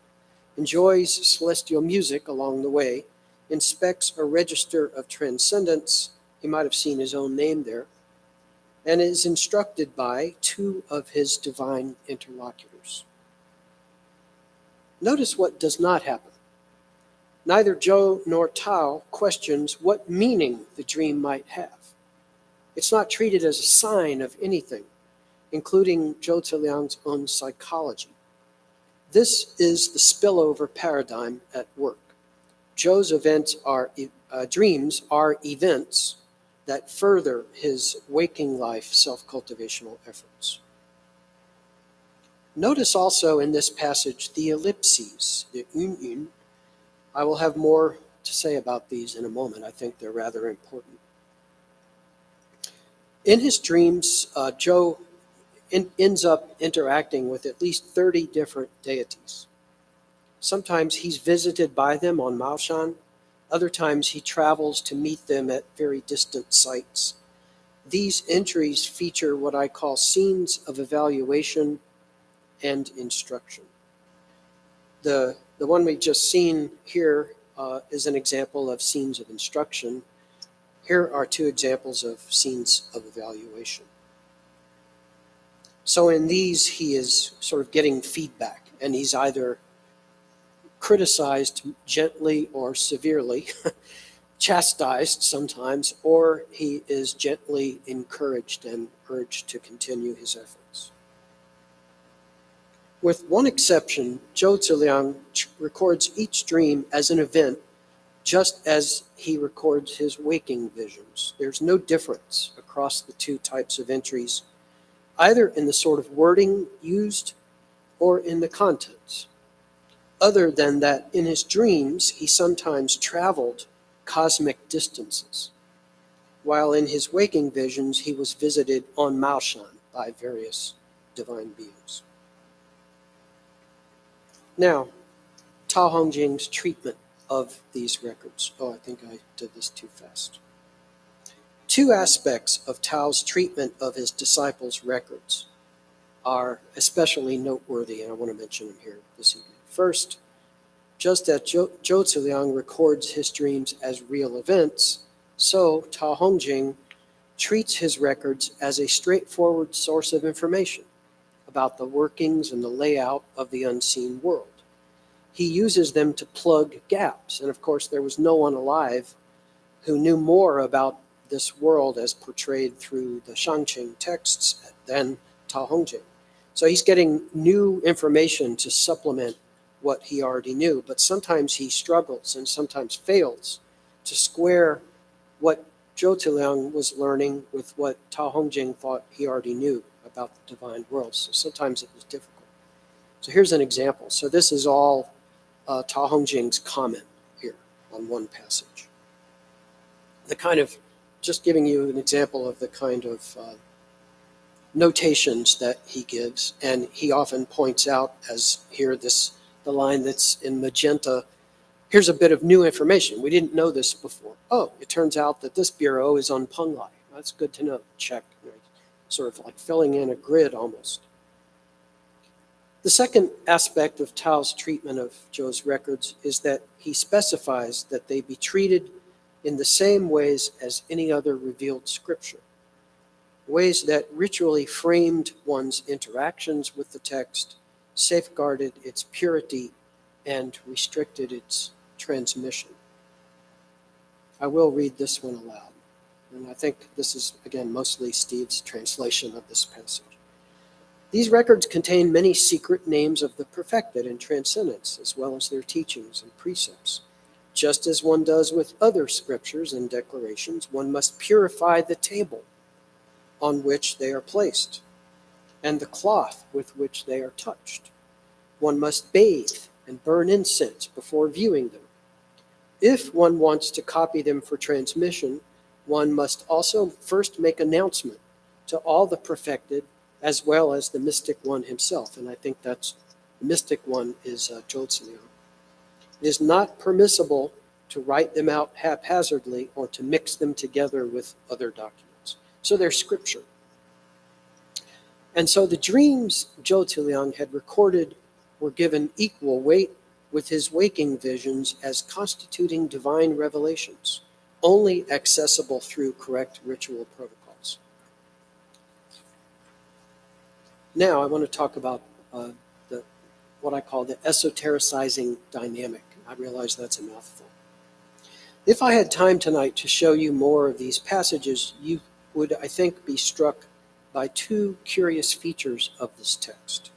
enjoys celestial music along the way, inspects a register of transcendence, he might have seen his own name there, and is instructed by 2 of his divine interlocutors. Notice what does not happen. Neither Zhou nor Tao questions what meaning the dream might have. It's not treated as a sign of anything, including Zhou Ziliang's own psychology. This is the spillover paradigm at work. Zhou's dreams are events that further his waking life self-cultivational efforts. Notice also in this passage the ellipses, the yun. I will have more to say about these in a moment. I think they're rather important. In his dreams, Zhou ends up interacting with at least 30 different deities. Sometimes he's visited by them on Maoshan. Other times he travels to meet them at very distant sites. These entries feature what I call scenes of evaluation and instruction. The one we've just seen here is an example of scenes of instruction. Here are 2 examples of scenes of evaluation. So in these, he is sort of getting feedback, and he's either criticized gently or severely, chastised sometimes, or he is gently encouraged and urged to continue his efforts. With one exception, Zhou Ziliang records each dream as an event just as he records his waking visions. There's no difference across the 2 types of entries, either in the sort of wording used or in the contents, other than that in his dreams he sometimes traveled cosmic distances, while in his waking visions he was visited on Maoshan by various divine beings. Now, Tao Hongjing's treatment of these records. Oh, I think I did this too fast. Two aspects of Tao's treatment of his disciples' records are especially noteworthy, and I want to mention them here this evening. First, just as Zhou Ziliang records his dreams as real events, so Tao Hongjing treats his records as a straightforward source of information about the workings and the layout of the unseen world. He uses them to plug gaps, and of course there was no one alive who knew more about this world as portrayed through the Shangqing texts than Tao Hongjing. So he's getting new information to supplement what he already knew, but sometimes he struggles and sometimes fails to square what Zhou Ziliang was learning with what Tao Hongjing thought he already knew about the divine world. So sometimes it was difficult. So here's an example. So this is all Tao Hongjing's comment here on one passage. Just giving you an example of the kind of notations that he gives, and he often points out, as here the line that's in magenta, here's a bit of new information. We didn't know this before. Oh, it turns out that this bureau is on Penglai. That's good to know. Check. Right? Sort of like filling in a grid almost. The second aspect of Tao's treatment of Zhou's records is that he specifies that they be treated in the same ways as any other revealed scripture, ways that ritually framed one's interactions with the text, safeguarded its purity, and restricted its transmission. I will read this one aloud, and I think this is, again, mostly Steve's translation of this passage. These records contain many secret names of the perfected and transcendents, as well as their teachings and precepts. Just as one does with other scriptures and declarations, one must purify the table on which they are placed, and the cloth with which they are touched. One must bathe and burn incense before viewing them. If one wants to copy them for transmission, one must also first make announcement to all the perfected as well as the mystic one himself. And I think that's the mystic one is Zhou Ziliang. It is not permissible to write them out haphazardly or to mix them together with other documents. So they're scripture. And so the dreams Zhou Ziliang had recorded were given equal weight with his waking visions as constituting divine revelations, only accessible through correct ritual protocols. Now I want to talk about what I call the esotericizing dynamic. I realize that's a mouthful. If I had time tonight to show you more of these passages, you would, I think, be struck by two curious features of this text.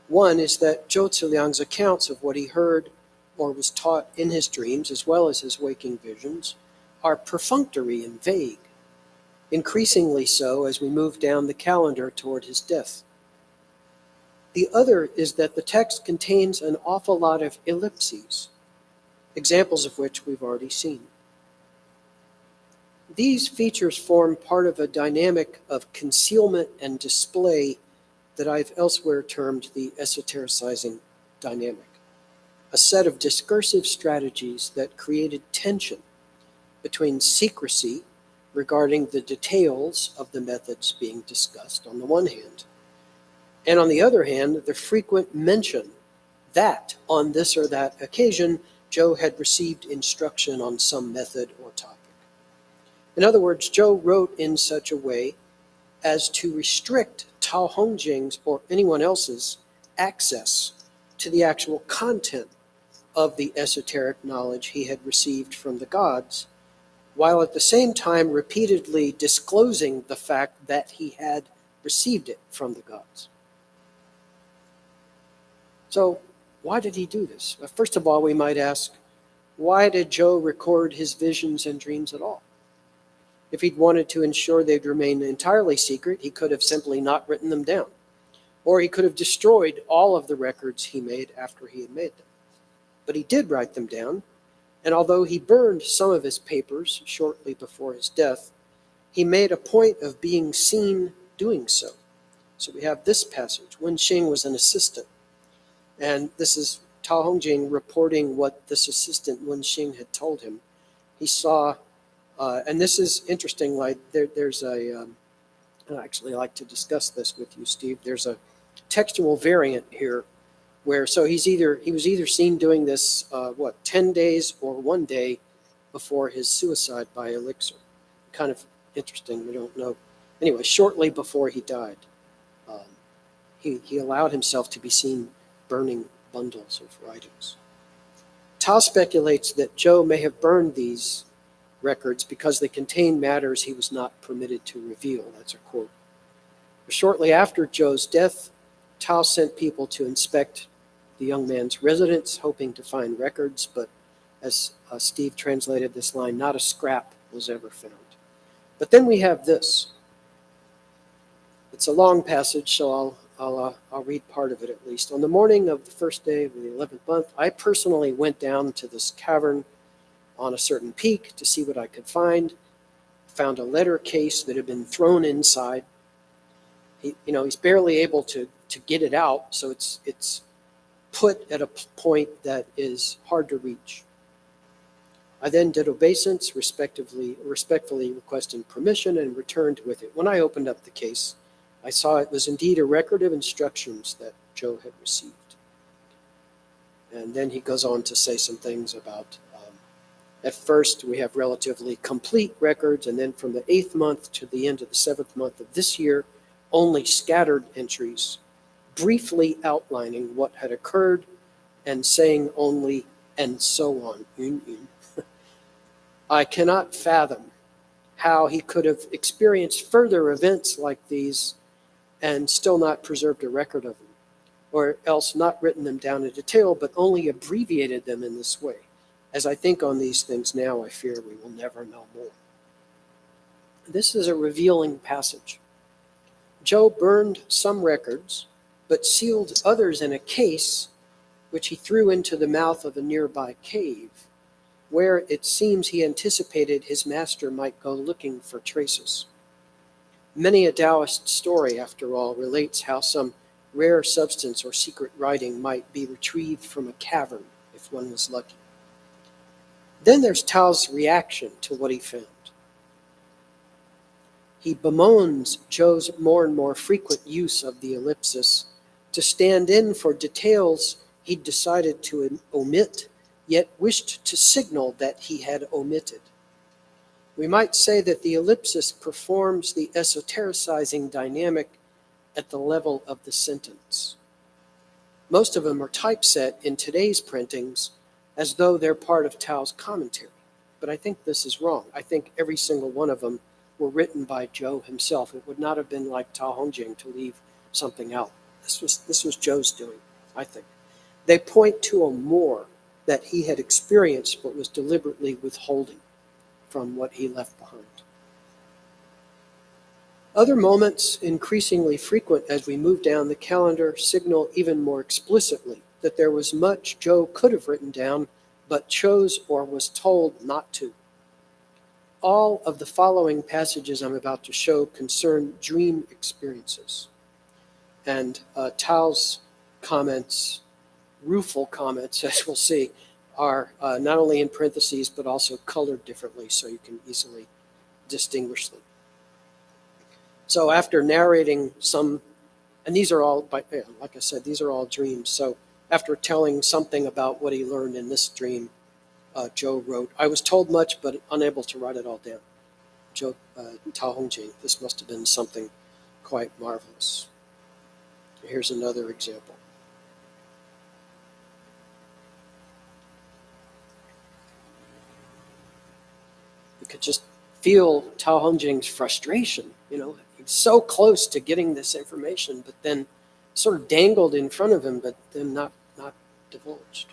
One is that Zhou Ziliang's accounts of what he heard or was taught in his dreams, as well as his waking visions, are perfunctory and vague, increasingly so as we move down the calendar toward his death. The other is that the text contains an awful lot of ellipses, examples of which we've already seen. These features form part of a dynamic of concealment and display that I've elsewhere termed the esotericizing dynamic, a set of discursive strategies that created tension between secrecy regarding the details of the methods being discussed on the one hand, and on the other hand, the frequent mention that on this or that occasion, Zhou had received instruction on some method or topic. In other words, Zhou wrote in such a way as to restrict Tao Hongjing's or anyone else's access to the actual content of the esoteric knowledge he had received from the gods, while at the same time repeatedly disclosing the fact that he had received it from the gods. So why did he do this? Well, first of all, we might ask, why did Zhou record his visions and dreams at all? If he'd wanted to ensure they'd remain entirely secret, he could have simply not written them down. Or he could have destroyed all of the records he made after he had made them. But he did write them down, and although he burned some of his papers shortly before his death, he made a point of being seen doing so. So we have this passage. Wen Xing was an assistant, and this is Tao Hongjing reporting what this assistant Wen Xing had told him. He saw And this is interesting. Like there's a, I'd actually like to discuss this with you, Steve. There's a textual variant here where, so he was either seen doing this, 10 days or 1 day before his suicide by elixir. Kind of interesting. We don't know. Anyway, shortly before he died, he allowed himself to be seen burning bundles of writings. Tao speculates that Zhou may have burned these records because they contain matters he was not permitted to reveal. That's a quote. Shortly after Zhou's death, Tao sent people to inspect the young man's residence, hoping to find records, but as Steve translated this line, not a scrap was ever found. But then we have this. It's a long passage, so I'll read part of it at least. On the morning of the first day of the 11th month, I personally went down to this cavern on a certain peak to see what I could find. Found a letter case that had been thrown inside. He's barely able to get it out, so it's put at a point that is hard to reach. I then did obeisance, respectfully requesting permission, and returned with it. When I opened up the case, I saw it was indeed a record of instructions that Zhou had received. And then he goes on to say some things about, at first we have relatively complete records, and then from the 8th month to the end of the 7th month of this year, only scattered entries, briefly outlining what had occurred and saying only, and so on. I cannot fathom how he could have experienced further events like these and still not preserved a record of them, or else not written them down in detail, but only abbreviated them in this way. As I think on these things now, I fear we will never know more. This is a revealing passage. Zhou burned some records, but sealed others in a case, which he threw into the mouth of a nearby cave, where it seems he anticipated his master might go looking for traces. Many a Taoist story, after all, relates how some rare substance or secret writing might be retrieved from a cavern if one was lucky. Then there's Tao's reaction to what he found. He bemoans Zhou's more and more frequent use of the ellipsis to stand in for details he'd decided to omit, yet wished to signal that he had omitted. We might say that the ellipsis performs the esotericizing dynamic at the level of the sentence. Most of them are typeset in today's printings as though they're part of Tao's commentary. But I think this is wrong. I think every single one of them were written by Zhou himself. It would not have been like Tao Hongjing to leave something out. This was Zhou's doing, I think. They point to a more that he had experienced but was deliberately withholding from what he left behind. Other moments, increasingly frequent as we move down the calendar, signal even more explicitly that there was much Zhou could have written down, but chose or was told not to. All of the following passages I'm about to show concern dream experiences. And Tao's comments, rueful comments, as we'll see, are not only in parentheses, but also colored differently so you can easily distinguish them. So after narrating some, and these are all, like I said, these are all dreams. So after telling something about what he learned in this dream, Zhou wrote, I was told much, but unable to write it all down. Tao Hongjing, this must have been something quite marvelous. Here's another example. You could just feel Tao Hongjing's frustration. He's so close to getting this information, but then sort of dangled in front of him, but then not divulged.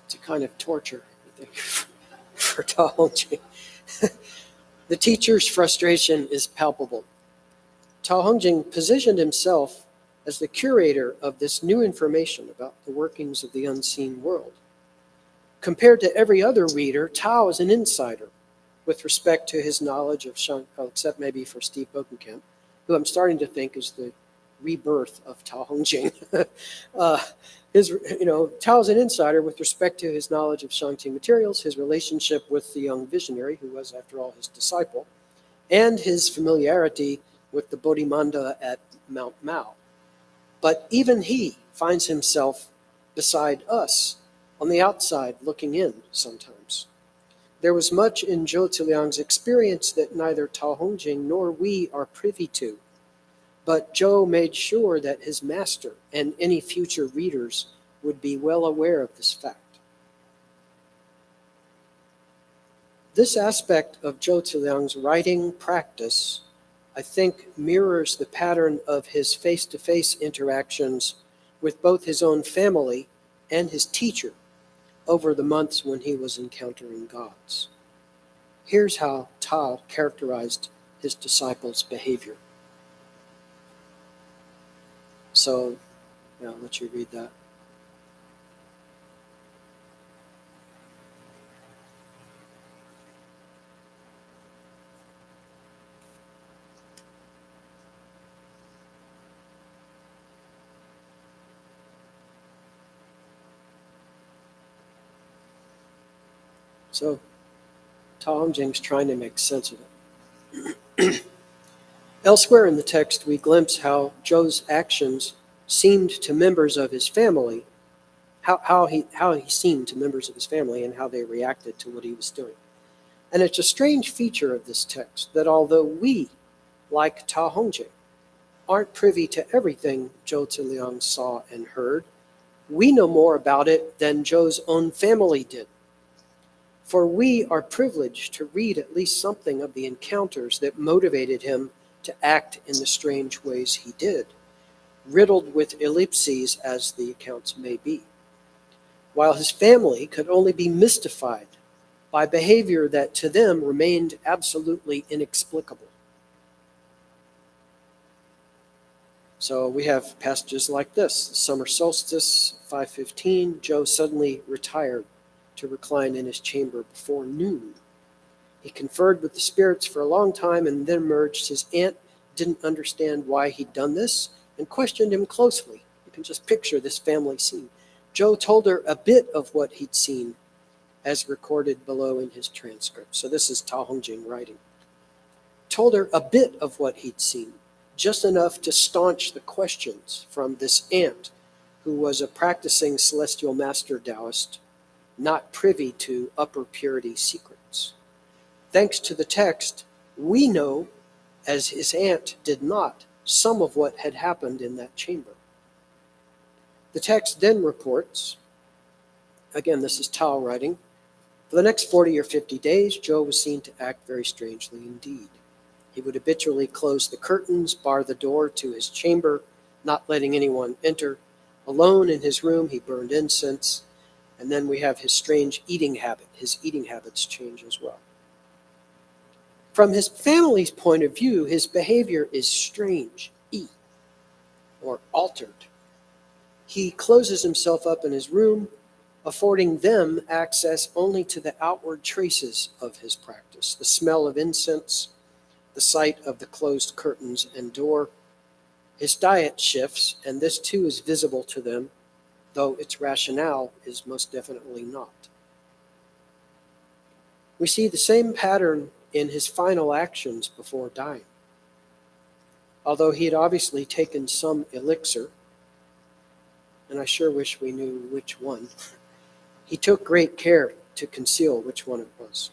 It's a kind of torture, I think, for Tao Hongjing. The teacher's frustration is palpable. Tao Hongjing positioned himself as the curator of this new information about the workings of the unseen world. Compared to every other reader, Tao is an insider, with respect to his knowledge of Shang, except maybe for Steve Bokenkamp, who I'm starting to think is the rebirth of Tao Hongjing. Tao is an insider with respect to his knowledge of Shangting materials, his relationship with the young visionary, who was, after all, his disciple, and his familiarity with the Bodhimanda at Mount Mao. But even he finds himself beside us, on the outside, looking in sometimes. There was much in Zhou Ziliang's experience that neither Tao Hongjing nor we are privy to, but Zhou made sure that his master and any future readers would be well aware of this fact. This aspect of Zhou Ziliang's writing practice, I think, mirrors the pattern of his face-to-face interactions with both his own family and his teacher over the months when he was encountering gods. Here's how Tao characterized his disciples' behavior. So, I'll let you read that. So, Tao Hongjing's trying to make sense of it. Elsewhere in the text, we glimpse how Zhou's actions seemed to members of his family, how he seemed to members of his family and how they reacted to what he was doing. And it's a strange feature of this text that although we, like Tao Hongjing, aren't privy to everything Zhou Ziliang saw and heard, we know more about it than Zhou's own family did. For we are privileged to read at least something of the encounters that motivated him to act in the strange ways he did, riddled with ellipses as the accounts may be, while his family could only be mystified by behavior that to them remained absolutely inexplicable. So we have passages like this. The summer solstice, 5:15, Zhou suddenly retired to recline in his chamber before noon. He conferred with the spirits for a long time and then emerged. His aunt didn't understand why he'd done this and questioned him closely. You can just picture this family scene. Zhou told her a bit of what he'd seen, as recorded below in his transcript. So this is Tao Hongjing writing. Told her a bit of what he'd seen, just enough to staunch the questions from this aunt, who was a practicing celestial master Taoist, not privy to upper purity secrets. Thanks to the text, we know, as his aunt did not, some of what had happened in that chamber. The text then reports, again, this is Tao writing, for the next 40 or 50 days, Zhou was seen to act very strangely indeed. He would habitually close the curtains, bar the door to his chamber, not letting anyone enter. Alone in his room, he burned incense. And then we have his strange eating habit. His eating habits change as well. From his family's point of view, his behavior is strange, or altered. He closes himself up in his room, affording them access only to the outward traces of his practice, the smell of incense, the sight of the closed curtains and door. His diet shifts, and this too is visible to them, though its rationale is most definitely not. We see the same pattern in his final actions before dying. Although he had obviously taken some elixir, and I sure wish we knew which one, he took great care to conceal which one it was.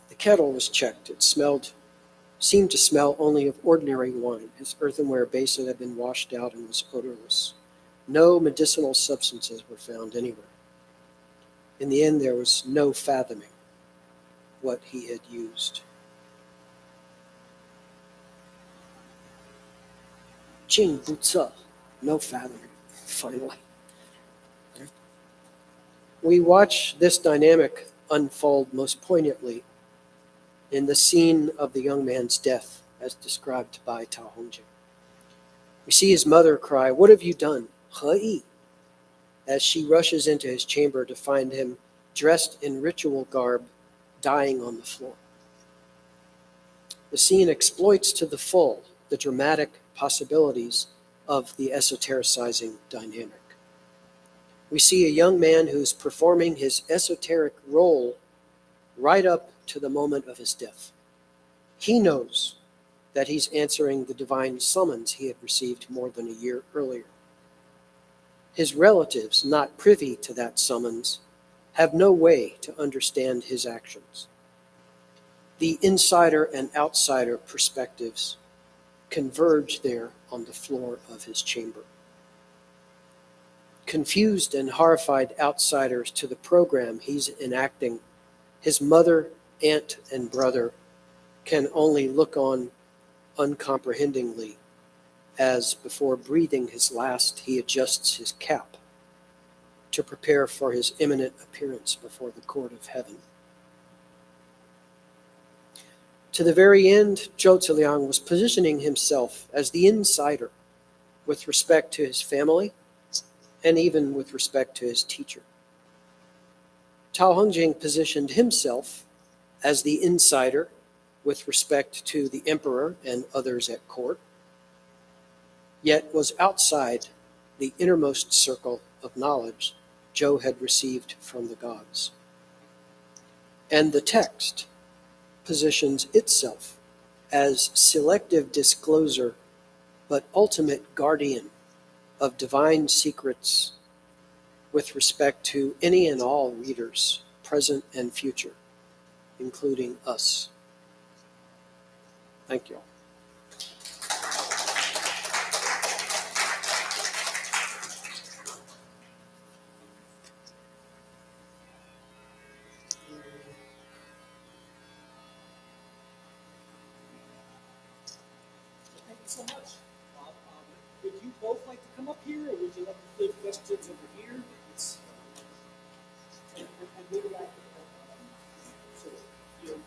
The kettle was checked. It seemed to smell only of ordinary wine. His earthenware basin had been washed out and was odorless. No medicinal substances were found anywhere. In the end, there was no fathoming what he had used. Jing bu ce, no fathoming, finally. We watch this dynamic unfold most poignantly in the scene of the young man's death, as described by Tao Hongjing. We see his mother cry, "What have you done? He yi?" as she rushes into his chamber to find him dressed in ritual garb dying on the floor. The scene exploits to the full the dramatic possibilities of the esotericizing dynamic. We see a young man who's performing his esoteric role right up to the moment of his death. He knows that he's answering the divine summons he had received more than a year earlier. His relatives, not privy to that summons, have no way to understand his actions. The insider and outsider perspectives converge there on the floor of his chamber. Confused and horrified outsiders to the program he's enacting, his mother, aunt, and brother can only look on uncomprehendingly as, before breathing his last, he adjusts his cap to prepare for his imminent appearance before the court of heaven. To the very end, Zhou Ziliang was positioning himself as the insider with respect to his family and even with respect to his teacher. Tao Hongjing positioned himself as the insider with respect to the emperor and others at court, yet was outside the innermost circle of knowledge Zhou had received from the gods. And the text positions itself as selective discloser but ultimate guardian of divine secrets with respect to any and all readers, present and future, including us. Thank you. Thank you so much. Would you both like to come up here, or would you like to take questions over here? And we would like so you.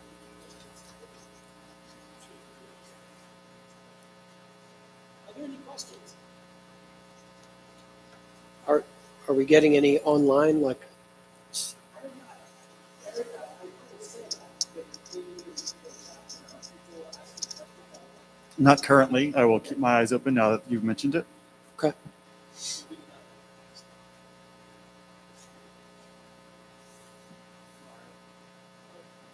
Are there any questions? Are we getting any online, like? Not currently. I will keep my eyes open now that you've mentioned it. Okay.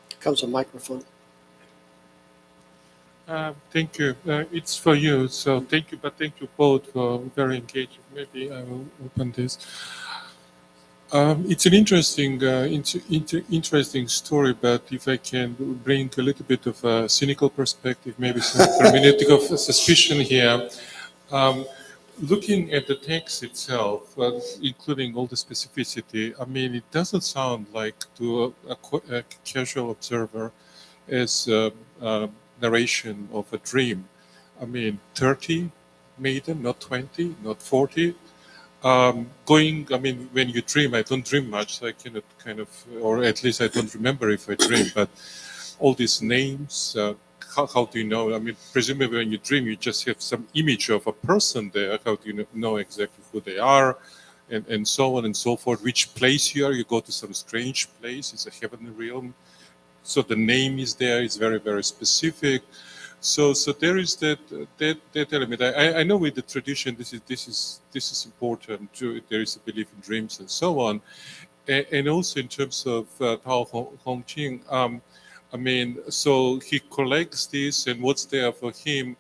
Here comes a microphone. Thank you. It's for you, so thank you. But thank you both for very engaging. Maybe I will open this. It's an interesting, interesting story. But if I can bring a little bit of a cynical perspective, maybe some hermeneutic of suspicion here. Looking at the text itself, including all the specificity, I mean, it doesn't sound like to a casual observer as narration of a dream. I mean, 30 maiden, not 20, not 40. I mean, when you dream, I don't dream much, so I cannot kind of, or at least I don't remember if I dream, but all these names, how do you know? I mean, presumably when you dream, you just have some image of a person there. How do you know exactly who they are? And so on and so forth. Which place you are? You go to some strange place. It's a heavenly realm. So the name is there. It's very, very specific. So there is that element. I know with the tradition, this is important too. There is a belief in dreams and so on, and also in terms of Tao Hongjing. I mean, so he collects this, and what's there for him?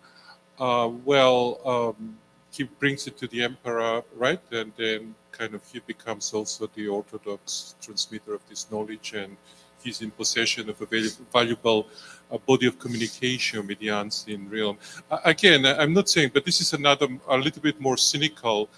He brings it to the emperor, right? And then kind of he becomes also the orthodox transmitter of this knowledge, and he's in possession of a very valuable body of communication with the unseen realm. Again, I'm not saying, but this is a little bit more cynical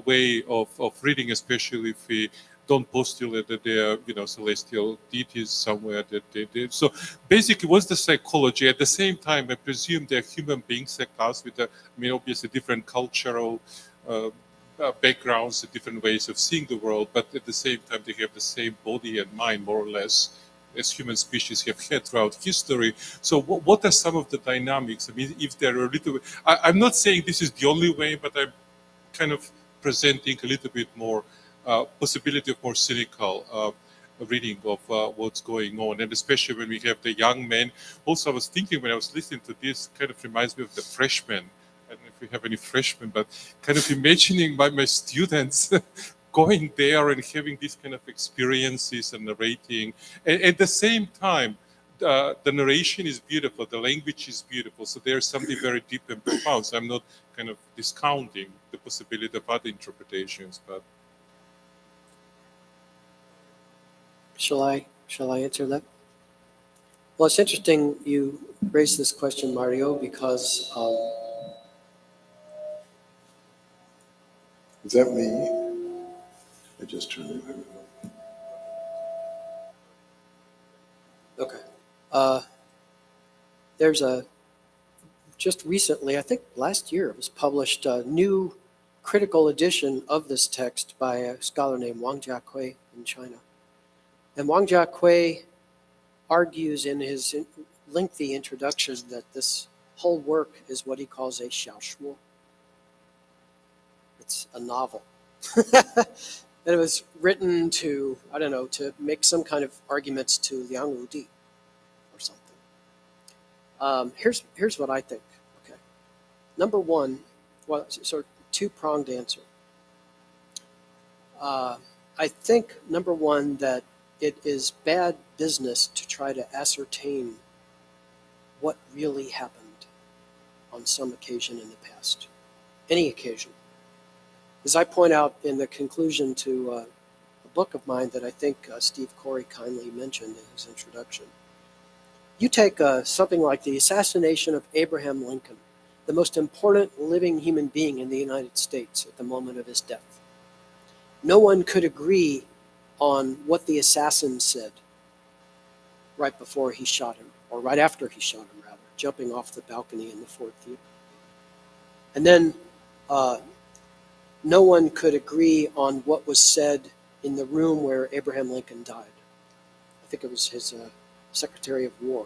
way of reading, especially if we don't postulate that there are, celestial deities somewhere that they did. So basically, what's the psychology? At the same time, I presume they're human beings like us with, obviously different cultural backgrounds, different ways of seeing the world, but at the same time, they have the same body and mind, more or less, as human species have had throughout history. So what are some of the dynamics? I mean, if there are a little bit, I'm not saying this is the only way, but I'm kind of presenting a little bit more possibility of more cynical reading of what's going on, and especially when we have the young men. Also, I was thinking when I was listening to this, kind of reminds me of the freshmen. I don't know if we have any freshmen, but kind of imagining my students going there and having these kind of experiences and narrating. And at the same time, the narration is beautiful, the language is beautiful, so there's something very deep and profound. So I'm not kind of discounting the possibility of other interpretations, but Shall I answer that? Well, it's interesting you raised this question, Mario, because Is that me? I just turned the microphone. okay, there's just recently, I think last year, it was published a new critical edition of this text by a scholar named Wang Jiakui in China. And Wang Jiakui argues in his lengthy introduction that this whole work is what he calls a xiaoshuo. It's a novel. And it was written to, I don't know, to make some kind of arguments to Liang Rudi or something. Here's what I think. Okay, number one, well, it's sort of two-pronged answer. I think number one that it is bad business to try to ascertain what really happened on some occasion in the past, any occasion. As I point out in the conclusion to a book of mine that I think Steve Corey kindly mentioned in his introduction, you take something like the assassination of Abraham Lincoln, the most important living human being in the United States at the moment of his death. No one could agree on what the assassin said right before he shot him, or right after he shot him, rather, jumping off the balcony in the Ford Theater. And then no one could agree on what was said in the room where Abraham Lincoln died. I think it was his Secretary of War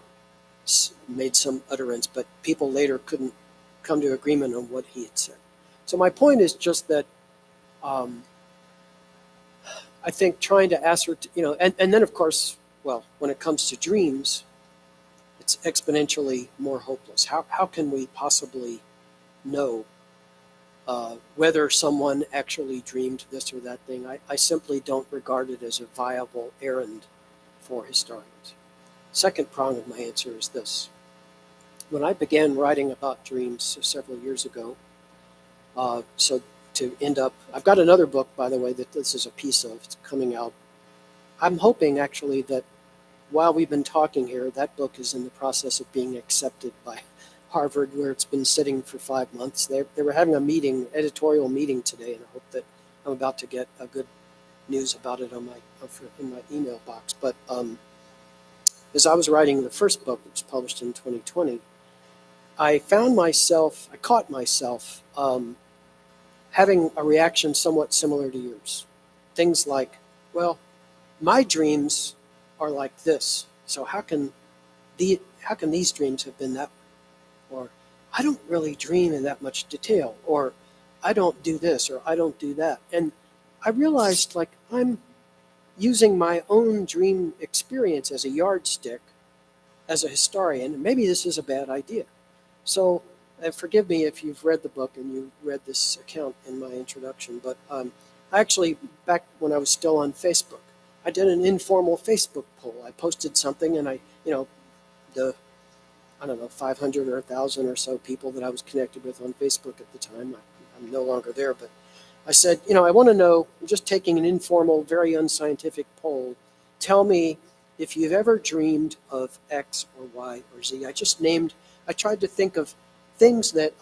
made some utterance, but people later couldn't come to agreement on what he had said. So my point is just that I think trying to ascertain, and then of course, well, when it comes to dreams, it's exponentially more hopeless. How can we possibly know whether someone actually dreamed this or that thing? I simply don't regard it as a viable errand for historians. Second prong of my answer is this. When I began writing about dreams several years ago, so to end up, I've got another book, by the way, that this is a piece of, it's coming out. I'm hoping actually that while we've been talking here, that book is in the process of being accepted by Harvard, where it's been sitting for 5 months. They were having a meeting, editorial meeting today, and I hope that I'm about to get a good news about it in my email box. But as I was writing the first book, which was published in 2020, I caught myself having a reaction somewhat similar to yours. Things like, well, my dreams are like this, so how can these dreams have been that way? Or I don't really dream in that much detail, or I don't do this, or I don't do that. And I realized, like, I'm using my own dream experience as a yardstick as a historian, and maybe this is a bad idea. So forgive me if you've read the book and you read this account in my introduction, but I actually, back when I was still on Facebook, I did an informal Facebook poll. I posted something, and the 500 or 1,000 or so people that I was connected with on Facebook at the time, I'm no longer there, but I said, I want to know, I'm just taking an informal, very unscientific poll. Tell me if you've ever dreamed of X or Y or Z. I tried to think of things that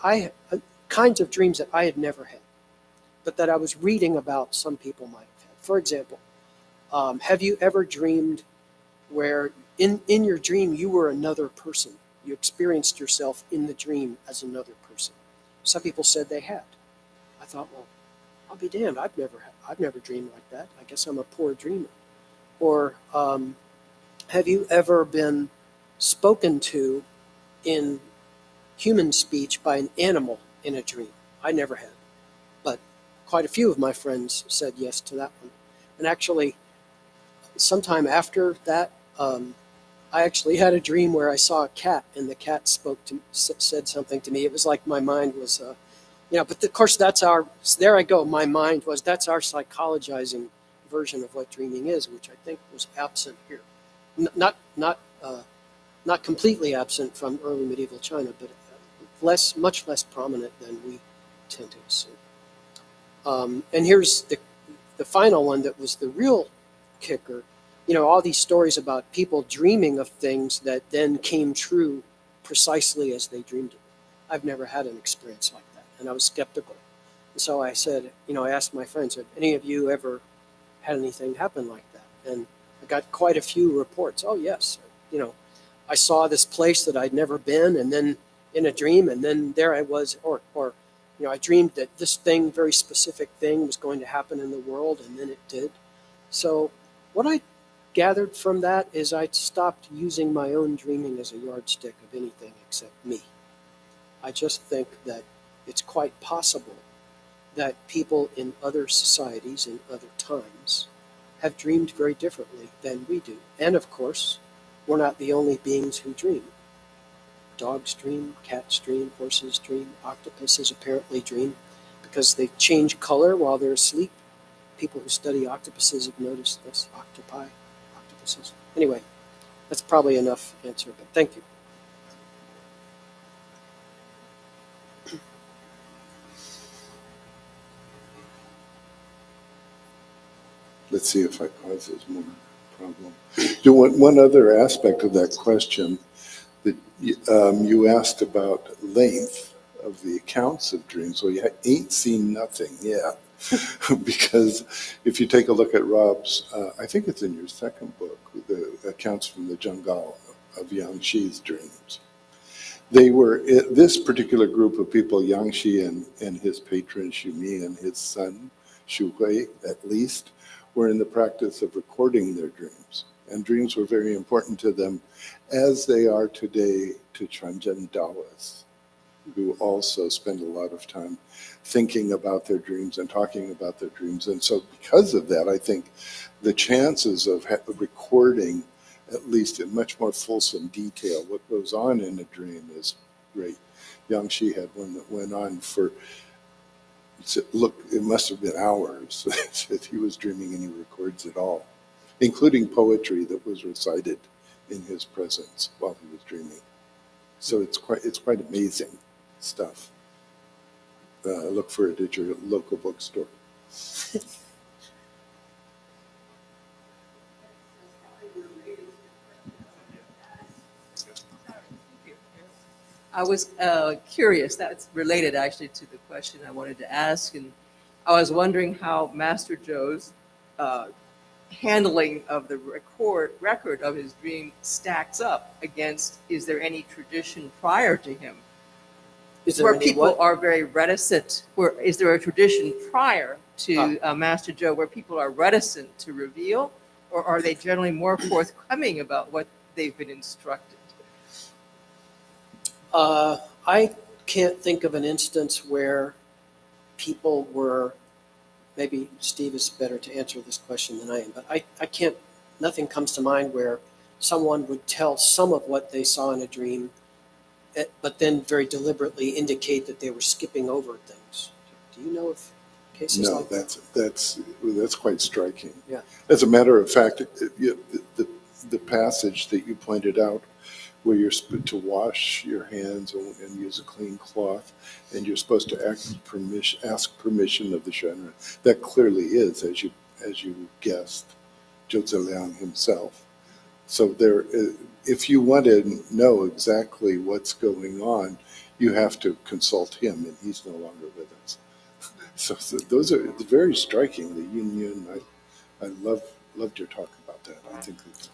kinds of dreams that I had never had, but that I was reading about some people might have had. For example, have you ever dreamed where in your dream you were another person? You experienced yourself in the dream as another person. Some people said they had. I thought, well, I'll be damned. I've never dreamed like that. I guess I'm a poor dreamer. Or have you ever been spoken to in human speech by an animal in a dream? I never had, but quite a few of my friends said yes to that one. And actually, sometime after that, I actually had a dream where I saw a cat, and the cat said something to me. It was like my mind was, but of course that's there I go. My mind was, that's our psychologizing version of what dreaming is, which I think was absent here. Not completely absent from early medieval China, but much less prominent than we tend to assume. And here's the final one that was the real kicker. All these stories about people dreaming of things that then came true precisely as they dreamed it. I've never had an experience like that, and I was skeptical. And so I said, I asked my friends, have any of you ever had anything happen like that? And I got quite a few reports. Oh, yes. I saw this place that I'd never been, and then in a dream, and then there I was, or I dreamed that this thing, very specific thing, was going to happen in the world, and then it did. So what I gathered from that is I stopped using my own dreaming as a yardstick of anything except me. I just think that it's quite possible that people in other societies in other times have dreamed very differently than we do. And of course, we're not the only beings who dream. Dogs dream, cats dream, horses dream, octopuses apparently dream because they change color while they're asleep. People who study octopuses have noticed this. Octopuses. Anyway, that's probably enough answer, but thank you. Let's see if I causes more problem. One other aspect of that question that you asked about length of the accounts of dreams. Well, you ain't seen nothing yet. Because if you take a look at Rob's, I think it's in your second book, the accounts from the jungle of Yangxi's dreams. They were, this particular group of people, Yangxi and his patron Xumi and his son Shuhui, at least, were in the practice of recording their dreams. And dreams were very important to them, as they are today to Transcend Daoists, who also spend a lot of time thinking about their dreams and talking about their dreams. And so because of that, I think the chances of recording, at least in much more fulsome detail, what goes on in a dream is great. Yangxi had one that went on for, look, it must have been hours that he was dreaming, and he records it all, including poetry that was recited in his presence while he was dreaming. So it's quite amazing stuff. Look for it at your local bookstore. I was curious, that's related actually to the question I wanted to ask, and I was wondering how Master Zhou's handling of the record of his dream stacks up against, is there any tradition prior to him? Where people are very reticent, is there a tradition prior to Master Zhou where people are reticent to reveal, or are they generally more forthcoming about what they've been instructed? I can't think of an instance where people were, maybe Steve is better to answer this question than I am, but I can't, nothing comes to mind where someone would tell some of what they saw in a dream, but then very deliberately indicate that they were skipping over things. Do you know of cases like that? No, that's quite striking. Yeah. As a matter of fact, the passage that you pointed out, where you're supposed to wash your hands and use a clean cloth, and you're supposed to ask permission of the Shenren. That clearly is, as you guessed, Zhou Zeliang himself. So if you want to know exactly what's going on, you have to consult him, and he's no longer with us. So those are very striking. The union, I loved your talk about that. I think it's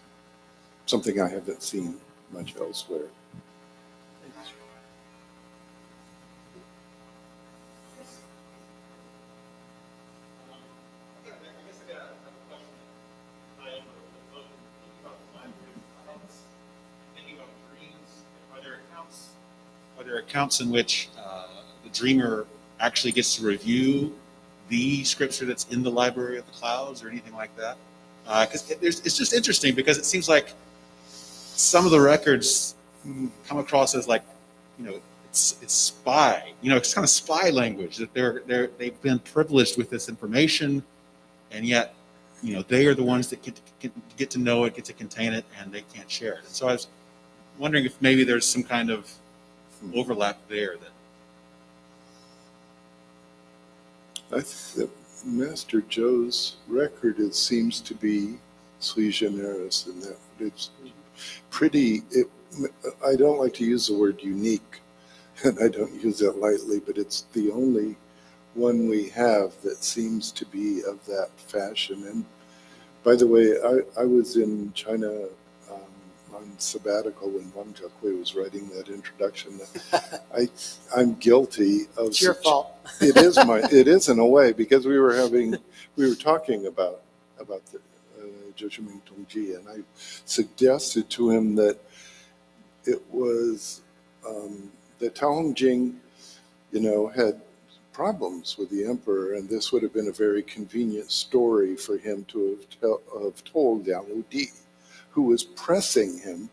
something I haven't seen much elsewhere. Are there accounts in which the dreamer actually gets to review the scripture that's in the Library of the Clouds or anything like that? Because it's just interesting because it seems like some of the records come across as like, it's spy. It's kind of spy language that they've been privileged with this information, and yet, they are the ones that get to know it, get to contain it, and they can't share it. And so I was wondering if maybe there's some kind of overlap there that. I think that Master Zhou's record seems to be sui generis in that it's pretty. I don't like to use the word unique, and I don't use it lightly, but it's the only one we have that seems to be of that fashion. And by the way, I was in China on sabbatical when Wang Jiakui was writing that introduction. I'm guilty of. It's your fault. It is in a way, because we were talking about the Zhou Tongji, and I suggested to him that it was that Tao Hongjing, had problems with the emperor, and this would have been a very convenient story for him to have told Liang Wudi, who was pressing him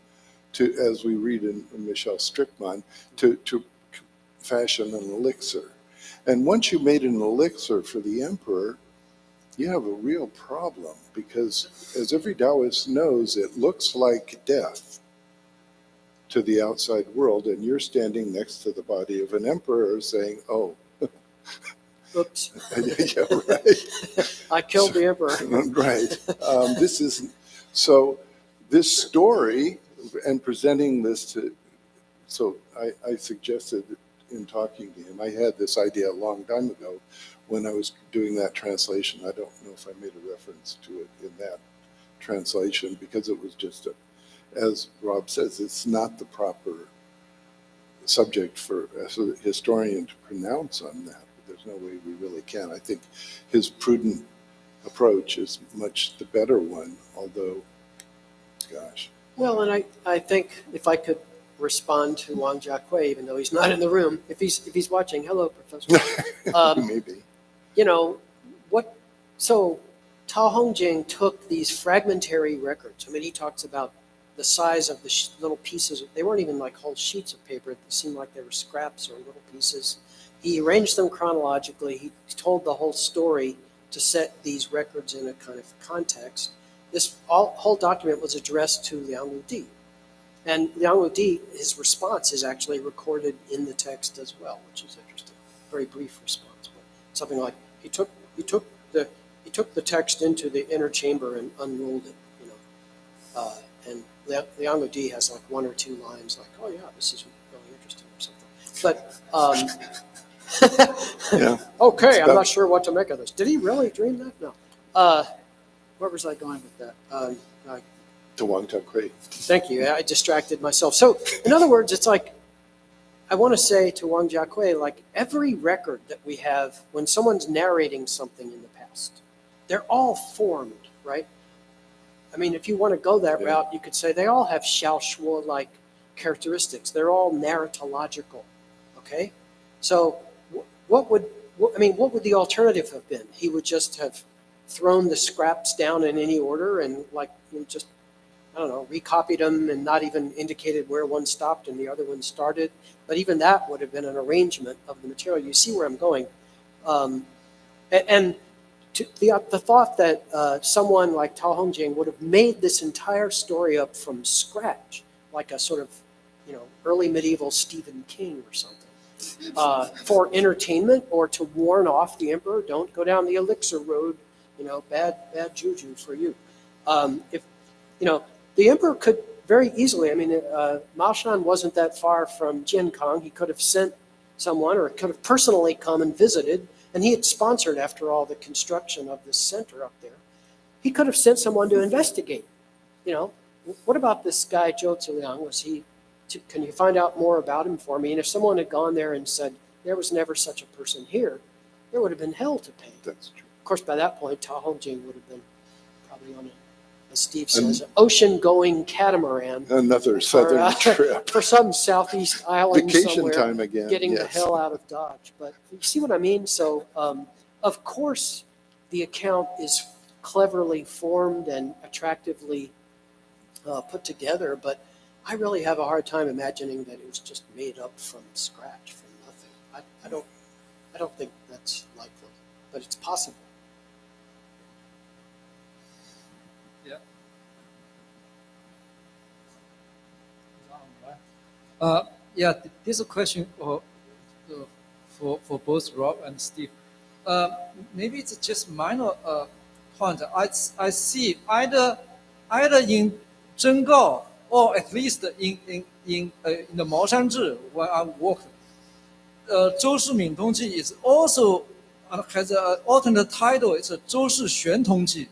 to, as we read in Michel Strickmann, to fashion an elixir. And once you made an elixir for the emperor, you have a real problem, because as every Taoist knows, it looks like death to the outside world, and you're standing next to the body of an emperor saying, oh, Oops. yeah, right. I killed the emperor. Right. This story and presenting this so I suggested in talking to him, I had this idea a long time ago when I was doing that translation. I don't know if I made a reference to it in that translation, because it was just, as Rob says, it's not the proper subject for a historian to pronounce on that. There's no way we really can. I think his prudent approach is much the better one, although, gosh. Well, and I think if I could respond to Wang Jiakui, even though he's not in the room, if he's watching, hello, Professor. Maybe. So Tao Hongjing took these fragmentary records. I mean, he talks about the size of the little pieces. They weren't even like whole sheets of paper. They seemed like they were scraps or little pieces. He arranged them chronologically. He told the whole story to set these records in a kind of context. This whole document was addressed to Liang Wudi. And Liang Wudi, his response is actually recorded in the text as well, which is interesting. Very brief response, but something like he took the text into the inner chamber and unrolled it, and Liang Wudi has like one or two lines like, "Oh yeah, this is really interesting" or something. But Yeah. okay, I'm not sure what to make of this. Did he really dream that? No. Where was I going with that? To Wang Jiakui. Thank you. I distracted myself. So, in other words, it's like, I want to say to Wang Jiakui, like every record that we have, when someone's narrating something in the past, they're all formed, right? I mean, if you want to go that route, you could say they all have Xiaoshuo-like characteristics. They're all narratological, okay? So, what would the alternative have been? He would just have thrown the scraps down in any order and just, I don't know, recopied them and not even indicated where one stopped and the other one started. But even that would have been an arrangement of the material. You see where I'm going. And the thought that someone like Tao Hongjing would have made this entire story up from scratch, like a sort of, early medieval Stephen King or something, for entertainment or to warn off the emperor, don't go down the elixir road, bad juju for you. The emperor could very easily, Mao Shan wasn't that far from Jiankang. He could have sent someone or could have personally come and visited, and he had sponsored, after all, the construction of this center up there. He could have sent someone to investigate. What about this guy, Zhou Ziliang? Can you find out more about him for me? And if someone had gone there and said, there was never such a person here, there would have been hell to pay. That's true. Of course, by that point, Tao Hongjing would have been probably on as Steve says, an ocean-going catamaran. Another southern trip. For some southeast island Vacation somewhere, time again. getting the yes. hell out of Dodge. But you see what I mean? So, of course, the account is cleverly formed and attractively put together, but I really have a hard time imagining that it was just made up from scratch, from nothing. I don't think that's likely, but it's possible. Yeah, this is a question for both Rob and Steve. Maybe it's just minor point. I see either in 真告 or at least in the 茅山志 when I worked. 周氏闽通记 is also has an alternate title. It's a 周氏玄通记.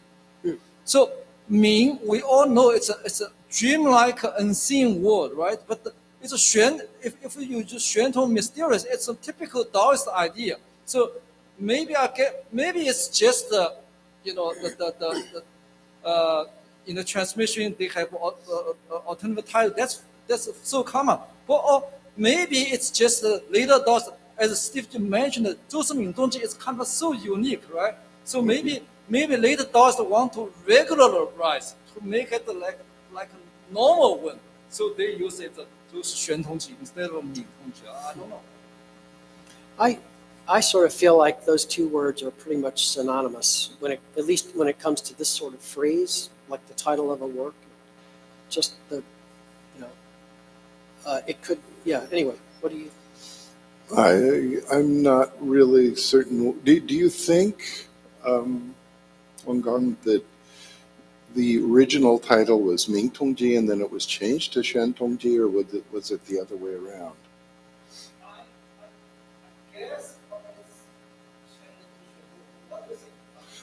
So Ming, we all know it's a dreamlike unseen world, right? But it's a xuan. If you just 玄通 mysterious, it's a typical Taoist idea. So maybe it's just in the transmission they have alternative title. That's so common. Or maybe it's just later Taoist, as Steve mentioned, 周氏闽通记 is kind of so unique, right? So maybe later Taoists want to regularize to make it like a normal one. So they use it 就是玄通记 instead of 闽通记. I don't know. I sort of feel like those two words are pretty much synonymous at least when it comes to this sort of phrase, like the title of a work. Just it could, yeah. Anyway, what do you? I'm not really certain. Do you think, Wanggang, that the original title was Ming Tongji and then it was changed to Shen Tongji, or was it the other way around?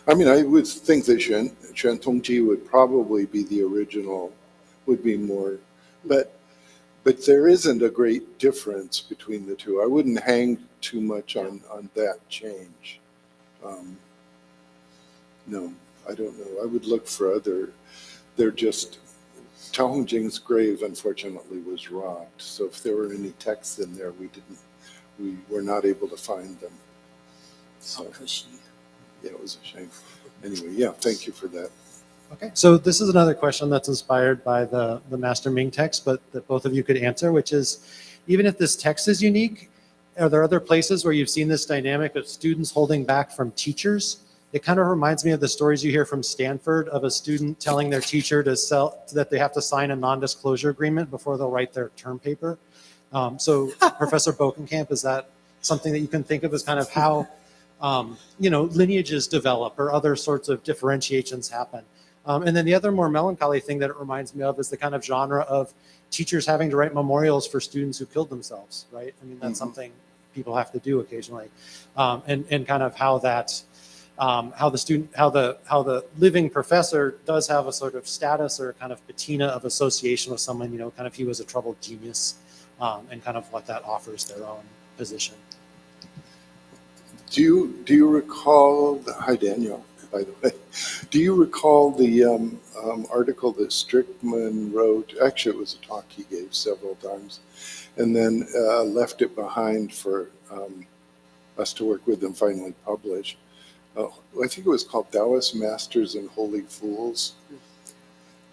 I mean, I would think that Shen Tongji would probably be the original, would be more, but there isn't a great difference between the two. I wouldn't hang too much on that change. No, I don't know. I would look for they're just, Tao Hongjing's grave, unfortunately, was robbed. So if there were any texts in there, we were not able to find them. So, yeah, it was a shame. Anyway, yeah, thank you for that. Okay, so this is another question that's inspired by the Master Ming text, but that both of you could answer, which is, even if this text is unique, are there other places where you've seen this dynamic of students holding back from teachers? It kind of reminds me of the stories you hear from Stanford of a student telling their teacher that they have to sign a non-disclosure agreement before they'll write their term paper. So Professor Bokenkamp, is that something that you can think of as kind of how lineages develop or other sorts of differentiations happen? And then the other more melancholy thing that it reminds me of is the kind of genre of teachers having to write memorials for students who killed themselves, right? I mean, that's something people have to do occasionally. And kind of how that, how the living professor does have a sort of status or kind of patina of association with someone, kind of he was a troubled genius, and kind of what that offers their own position. Do you recall, hi Daniel, by the way, do you recall the article that Strickman wrote? Actually, it was a talk he gave several times, and then left it behind for us to work with and finally publish. I think it was called Taoist Masters and Holy Fools.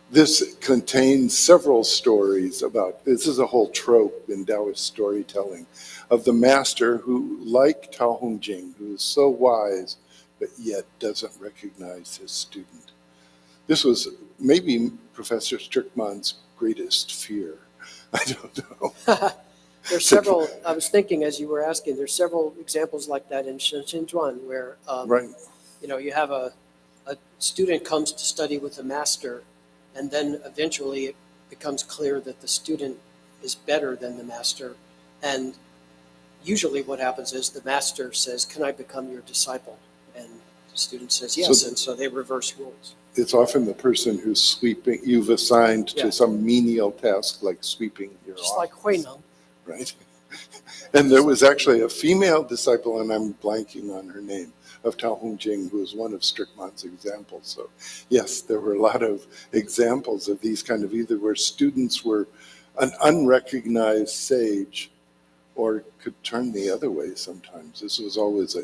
This contains several stories about, this is a whole trope in Taoist storytelling, of the master who, like Tao Hongjing, who is so wise, but yet doesn't recognize his student. This was maybe Professor Strickman's greatest fear. I don't know. There's several, I was thinking as you were asking, there's several examples like that in Shenzhen, where right. You have a student comes to study with a master, and then eventually it becomes clear that the student is better than the master. And usually what happens is the master says, "Can I become your disciple?" And the student says yes, and so they reverse roles. It's often the person who's sweeping, you've assigned to some menial task like sweeping your Just office. like Huineng. Right. And there was actually a female disciple, and I'm blanking on her name, of Tao Hongjing, who was one of Strickman's examples. So yes, there were a lot of examples of these kind of either where students were an unrecognized sage or could turn the other way sometimes. This was always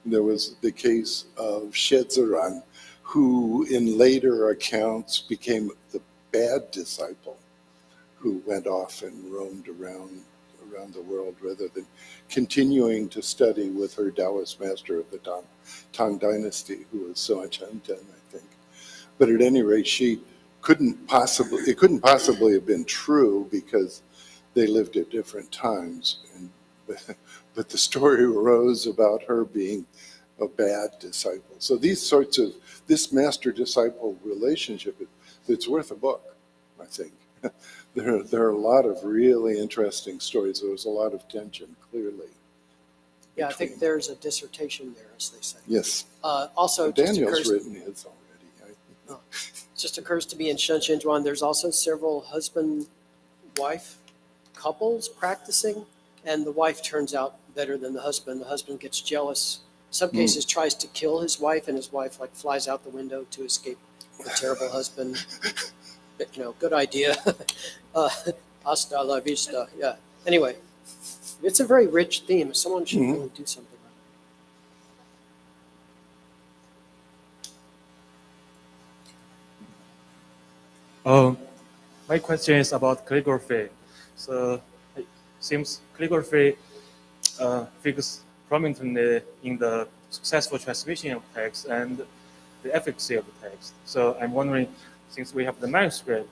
there was the case of Xie Ziran, who in later accounts became the bad disciple who went off and roamed around the world rather than continuing to study with her Taoist master of the Tang Dynasty, who was Sun Chenten, I think. But at any rate, it couldn't possibly have been true because they lived at different times. But the story arose about her being a bad disciple. So this master-disciple relationship, it's worth a book, I think. There are a lot of really interesting stories. There was a lot of tension, clearly. Yeah, I think there's a dissertation there, as they say. Yes. Also, Daniel's written his already. Just occurs to me in Shenshenzhuan, there's also several husband-wife couples practicing, and the wife turns out better than the husband. The husband gets jealous. In some cases, tries to kill his wife, and his wife flies out the window to escape the terrible husband. But, good idea. Hasta la vista. Yeah. Anyway, it's a very rich theme. Someone should really do something on it. My question is about calligraphy. So it seems calligraphy figures prominently in the successful transmission of text and the efficacy of the text. So I'm wondering, since we have the manuscript,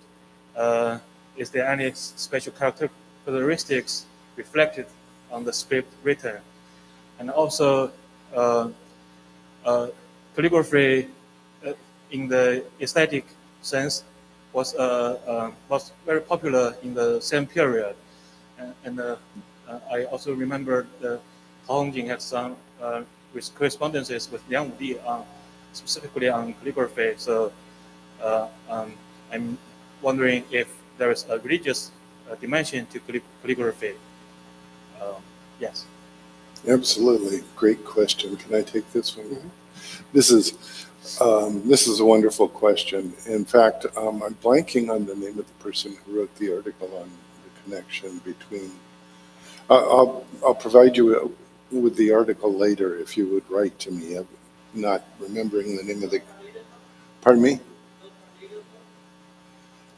is there any special characteristics reflected on the script written? And also, calligraphy in the aesthetic sense was very popular in the same period. And I also remember Tao Hongjing had some correspondences with Liang Wudi specifically on calligraphy. So I'm wondering if there is a religious dimension to calligraphy. Yes. Absolutely. Great question. Can I take this one? This is a wonderful question. In fact, I'm blanking on the name of the person who wrote the article on the connection between. I'll provide you with the article later if you would write to me. I'm not remembering the name of the. Pardon me?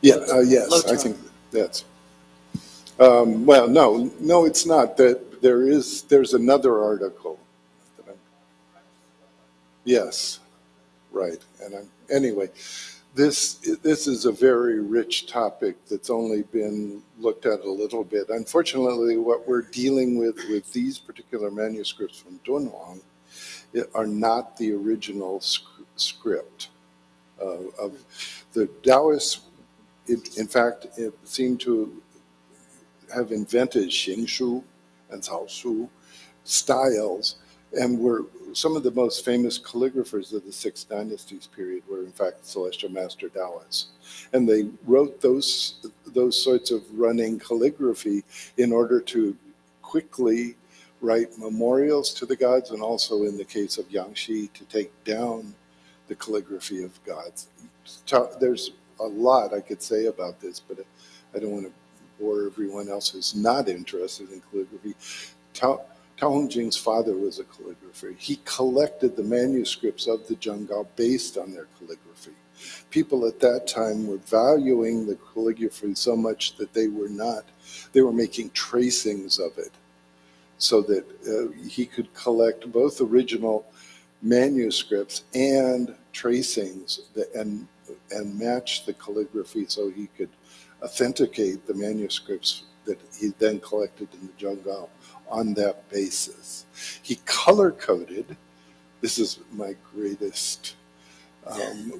Yeah. Yes, I think that's. Well, no, it's not. That there's another article. Yes. Right, and anyway, this is a very rich topic that's only been looked at a little bit. Unfortunately, what we're dealing with these particular manuscripts from Dunhuang are not the original script of the Taoists. In fact, it seemed to have invented Xingshu and Caoshu styles, and were some of the most famous calligraphers of the Six Dynasties period were in fact Celestial Master Taoists. And they wrote those sorts of running calligraphy in order to quickly write memorials to the gods, and also in the case of Yangshi to take down the calligraphy of gods. There's a lot I could say about this, but I don't want to bore everyone else who's not interested in calligraphy. Tao Hongjing's father was a calligrapher. He collected the manuscripts of the Zhenggao based on their calligraphy. People at that time were valuing the calligraphy so much that they were making tracings of it so that he could collect both original manuscripts and tracings and match the calligraphy so he could authenticate the manuscripts that he then collected in the Zhenggao on that basis. He color-coded, this is my greatest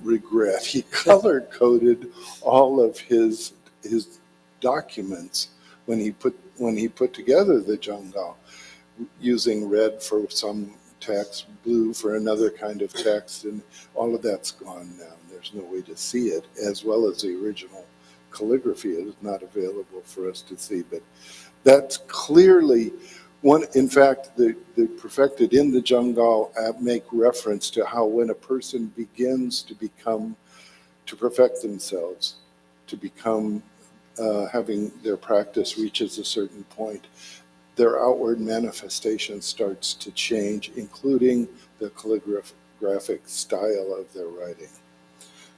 regret, he color-coded all of his documents when he put together the Zhenggao, using red for some text, blue for another kind of text, and all of that's gone now. There's no way to see it, as well as the original calligraphy is not available for us to see. But that's clearly one. In fact, the perfected in the Zhenggao make reference to how when a person begins to perfect themselves, to become having their practice reaches a certain point, their outward manifestation starts to change, including the graphic style of their writing.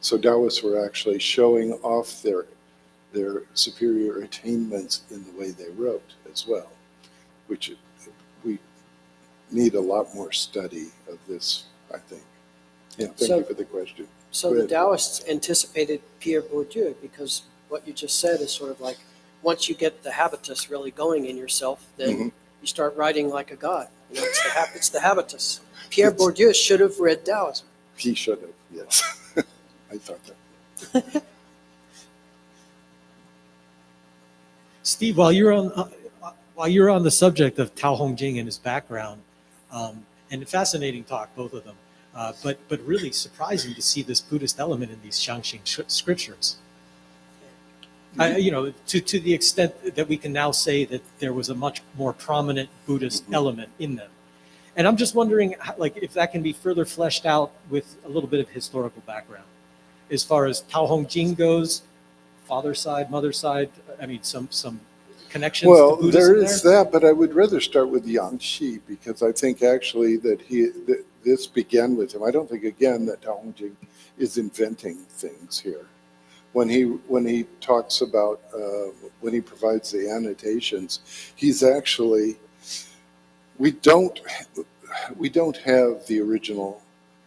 So Taoists were actually showing off their superior attainments in the way they wrote as well, which we need a lot more study of this, I think. Yeah, thank you for the question. So the Taoists anticipated Pierre Bourdieu, because what you just said is sort of like, once you get the habitus really going in yourself, then you start writing like a god. You know, it's the habitus. Pierre Bourdieu should have read Taoism. He should have, yes. I thought that. Steve, while you're on the subject of Tao Hongjing and his background, and a fascinating talk, both of them, but really surprising to see this Buddhist element in these Xiangxing scriptures. To the extent that we can now say that there was a much more prominent Buddhist element in them. And I'm just wondering, if that can be further fleshed out with a little bit of historical background, as far as Tao Hongjing goes, father side, mother side. I mean, some connections. Well, to Buddhism there is that, but I would rather start with Yang Shi, because I think actually that this began with him. I don't think again that Tao Hongjing is inventing things here. When he talks about when he provides the annotations, he's actually we don't have the original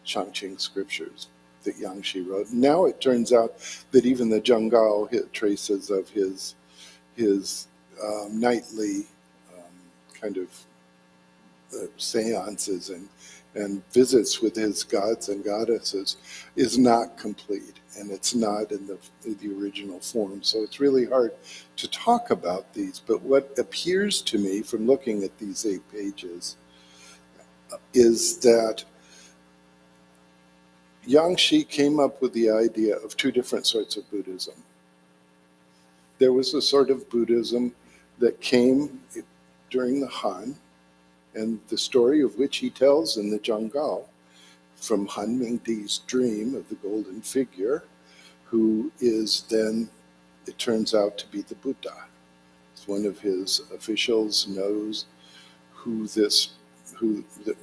Xiangqing scriptures that Yang Shi wrote. Now it turns out that even the Zhenggao hit traces of his nightly kind of seances and visits with his gods and goddesses is not complete, and it's not in the original form. So it's really hard to talk about these. But what appears to me from looking at these 8 pages is that Yang Shi came up with the idea of 2 different sorts of Buddhism. There was a sort of Buddhism that came during the Han, and the story of which he tells in the Zhenggao, from Han Mingdi's dream of the golden figure, who is then, it turns out to be the Buddha. One of his officials knows who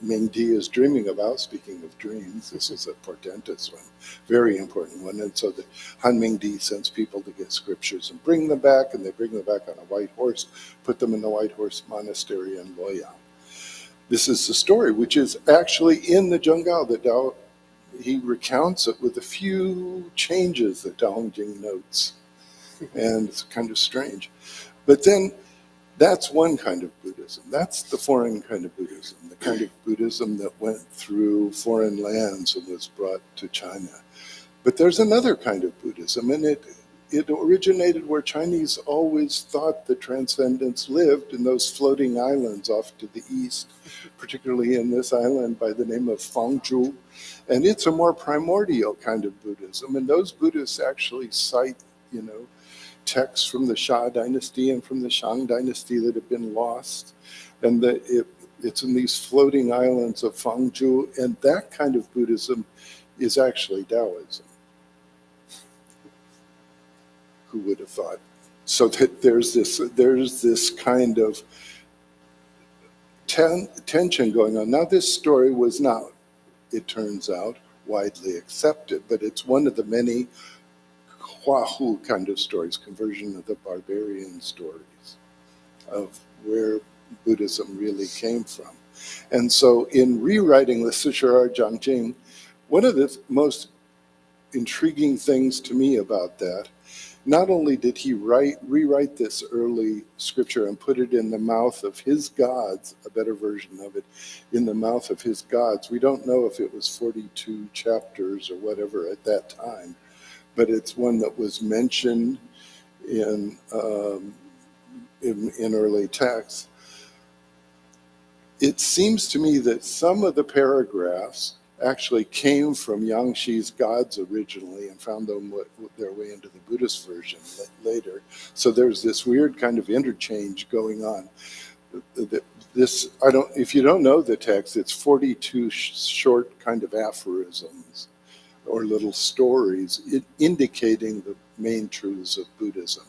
Mingdi is dreaming about. Speaking of dreams, this is a portentous one, very important one. And so the Han Mingdi sends people to get scriptures and bring them back, and they bring them back on a white horse, put them in the White Horse Monastery in Luoyang. This is the story, which is actually in the Zhenggao that he recounts it with a few changes that Tao Hongjing notes. And it's kind of strange. But then that's one kind of Buddhism. That's the foreign kind of Buddhism, the kind of Buddhism that went through foreign lands and was brought to China. But there's another kind of Buddhism, and it originated where Chinese always thought that transcendence lived in those floating islands off to the east, particularly in this island by the name of Fangzhou. And it's a more primordial kind of Buddhism. And those Buddhists actually cite, texts from the Xia dynasty and from the Shang dynasty that have been lost. And it's in these floating islands of Fangzhou. And that kind of Buddhism is actually Daoism. Who would have thought? So that there's this kind of tension going on. Now, this story was not, it turns out, widely accepted, but it's one of the many Huahu kind of stories, conversion of the barbarian stories of where Buddhism really came from. And so in rewriting the SEECR Jiangjing, one of the most intriguing things to me about that, not only did he rewrite this early scripture and put it in the mouth of his gods, a better version of it, in the mouth of his gods. We don't know if it was 42 chapters or whatever at that time, but it's one that was mentioned in early texts. It seems to me that some of the paragraphs actually came from Yang Shi's gods originally and found their way into the Buddhist version later. So there's this weird kind of interchange going on. If you don't know the text, it's 42 short kind of aphorisms or little stories indicating the main truths of Buddhism.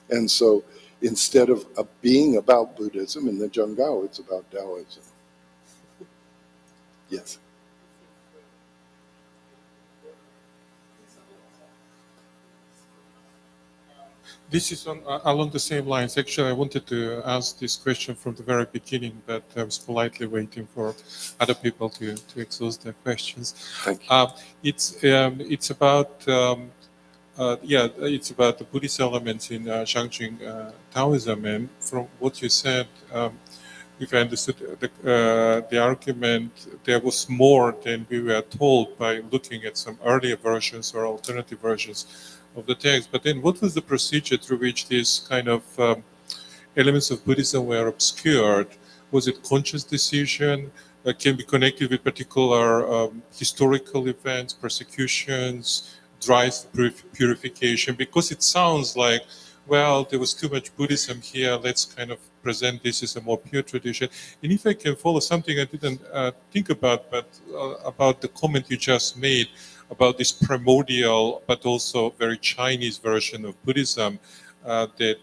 And so instead of being about Buddhism in the Zhenggao, it's about Daoism. Yes. This is on, along the same lines. Actually, I wanted to ask this question from the very beginning, but I was politely waiting for other people to exhaust their questions. Thank you. It's about it's about the Buddhist elements in Zhangjing Taoism, and from what you said, if I understood the argument, there was more than we were told by looking at some earlier versions or alternative versions of the text. But then what was the procedure through which these kind of elements of Buddhism were obscured? Was it conscious decision? Can be connected with particular historical events, persecutions, drives purification? Because it sounds like, well, there was too much Buddhism here, let's kind of present this as a more pure tradition. And if I can follow something I didn't think about, but about the comment you just made about this primordial, but also very Chinese version of Buddhism that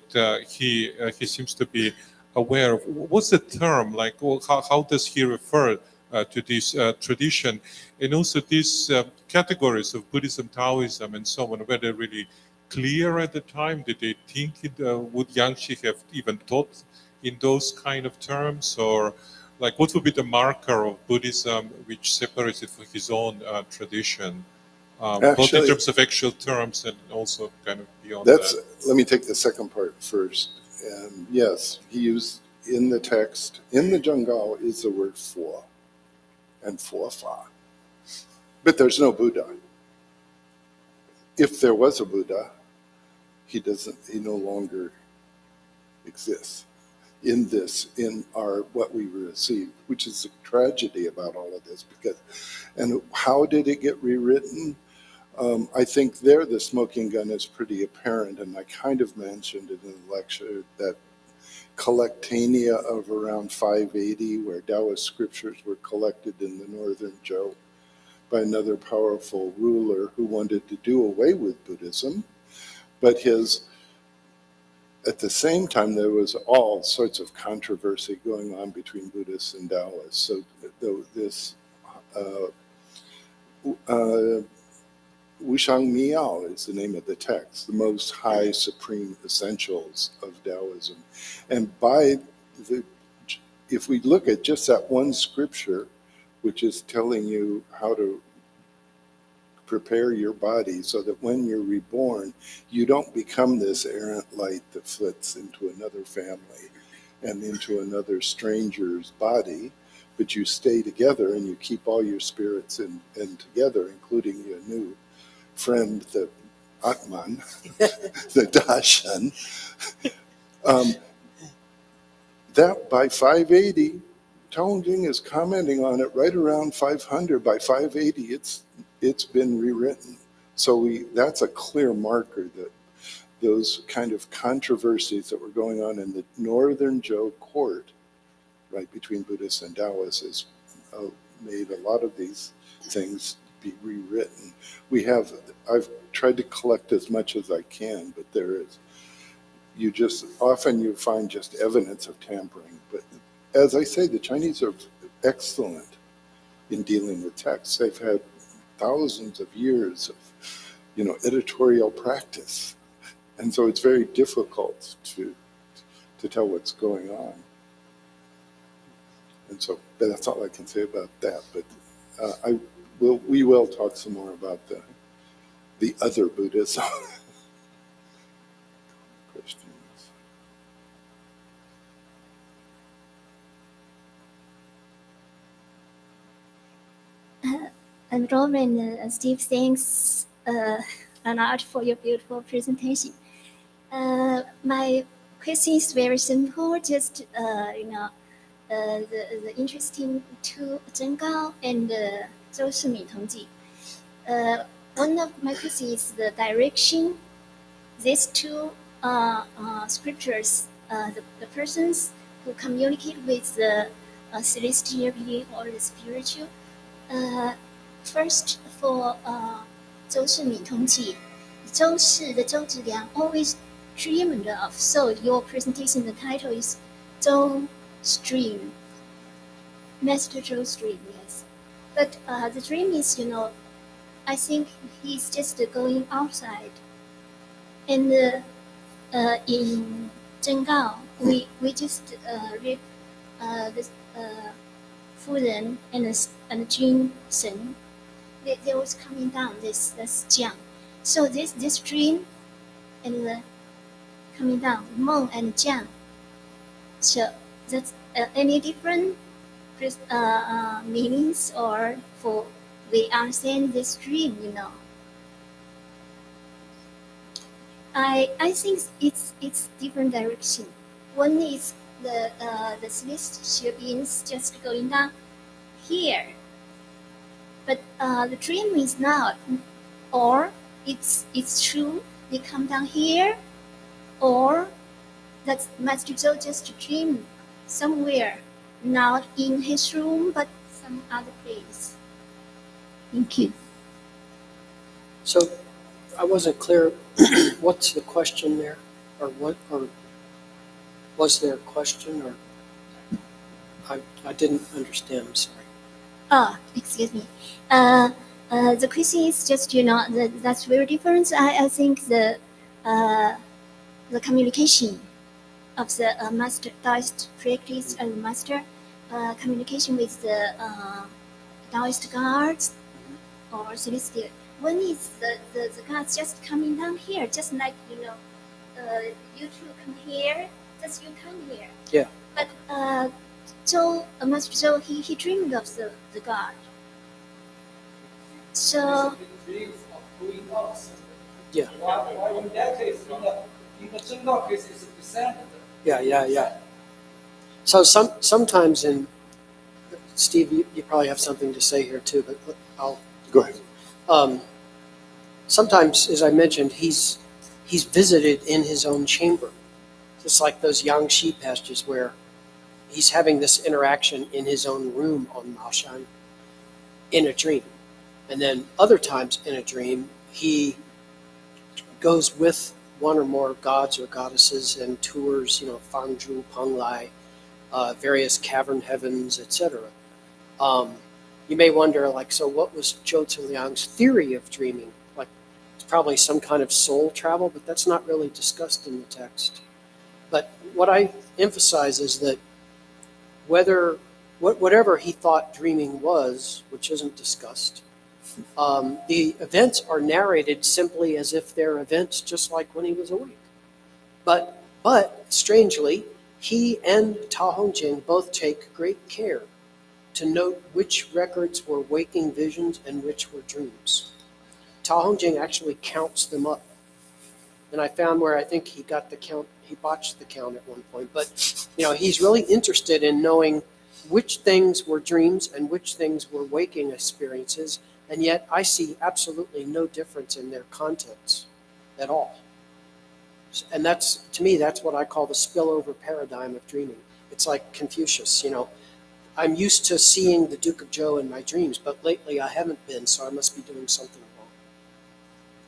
he seems to be aware of. What's the term? Like, how does he refer to this tradition? And also these categories of Buddhism, Taoism, and so on, were they really clear at the time? Did they think would Yangshi have even taught in those kind of terms? Or like, what would be the marker of Buddhism which separates it from his own tradition? Both in terms of actual terms and also kind of beyond that. Let me take the second part first. And yes, he used in the text, in the Zhenggao is the word Fo and Fofa. But there's no Buddha. If there was a Buddha, he no longer exists in our what we received, which is the tragedy about all of this. And how did it get rewritten? I think there the smoking gun is pretty apparent, and I kind of mentioned it in the lecture, that collectania of around 580, where Taoist scriptures were collected in the northern Zhou by another powerful ruler who wanted to do away with Buddhism, but at the same time, there was all sorts of controversy going on between Buddhists and Taoists. So this Wushang Miao is the name of the text, the most high supreme essentials of Taoism. And if we look at just that one scripture, which is telling you how to prepare your body so that when you're reborn, you don't become this errant light that flits into another family and into another stranger's body, but you stay together and you keep all your spirits in together, including your new friend, the Atman, the Dashan. That by 580, Taoying is commenting on it right around 500. By 580, it's been rewritten. So that's a clear marker that those kind of controversies that were going on in the northern Zhou court, right between Buddhists and Taoists, has made a lot of these things be rewritten. I've tried to collect as much as I can, but often you find just evidence of tampering. But as I say, the Chinese are excellent in dealing with texts. They've had thousands of years of, editorial practice. And so it's very difficult to tell what's going on. And so that's all I can say about that. But we will talk some more about the other Buddhism. Questions? And Robin and Steve, thanks a lot for your beautiful presentation. My question is very simple, just the interesting to Zhenggao and Zhou Shimi Tongji. One of my questions is the direction. These two scriptures, the persons who communicate with the celestial being or the spiritual. First, for 周氏米通记, 周氏的周质量 always dreamed of. So your presentation, the title is Zhou Stream, Master Zhou Stream, yes. But the dream is, I think he's just going outside. And in Zhenggao, we just read this Furen and Jun Sen. They was coming down this Jiang. So this dream and coming down Meng and Jiang. So that's any different meanings or for we understand this dream, you know. I think it's different direction. One is the celestial beings just going down here, but the dream is not, or it's true they come down here, or that Master Zhou just dreamed somewhere, not in his room but some other place. Thank you. So I wasn't clear. What's the question there, or what, or was there a question, or I didn't understand. I'm sorry. Excuse me. The question is just, you know, that's very different. I think the communication of the master Taoist practice and master communication with the Taoist gods or celestial. One is the gods just coming down here, just like, you know, you two come here, just you come here. Yeah. But Zhou, Master Zhou, he dreamed of the god. So Yeah. Why in that case, in the Zhenggao case, it's descended. Yeah. So sometimes in Steve, you probably have something to say here too, but I'll Go ahead. Sometimes, as I mentioned, he's visited in his own chamber, just like those Yangshi passages where he's having this interaction in his own room on Maoshan in a dream. And then other times in a dream, he goes with one or more gods or goddesses and tours, you know, Fangzhu, Penglai, various cavern heavens, etc. You may wonder, like, so what was Zhou Ziliang's theory of dreaming? Like, it's probably some kind of soul travel, but that's not really discussed in the text. But what I emphasize is that whatever he thought dreaming was, which isn't discussed, the events are narrated simply as if they're events just like when he was awake. But strangely, he and Ta Hongjing both take great care to note which records were waking visions and which were dreams. Ta Hongjing actually counts them up. And I found where I think he got the count, he botched the count at one point. But, you know, he's really interested in knowing which things were dreams and which things were waking experiences. And yet I see absolutely no difference in their contents at all. And that's, to me, that's what I call the spillover paradigm of dreaming. It's like Confucius, you know, I'm used to seeing the Duke of Zhou in my dreams, but lately I haven't been, so I must be doing something wrong.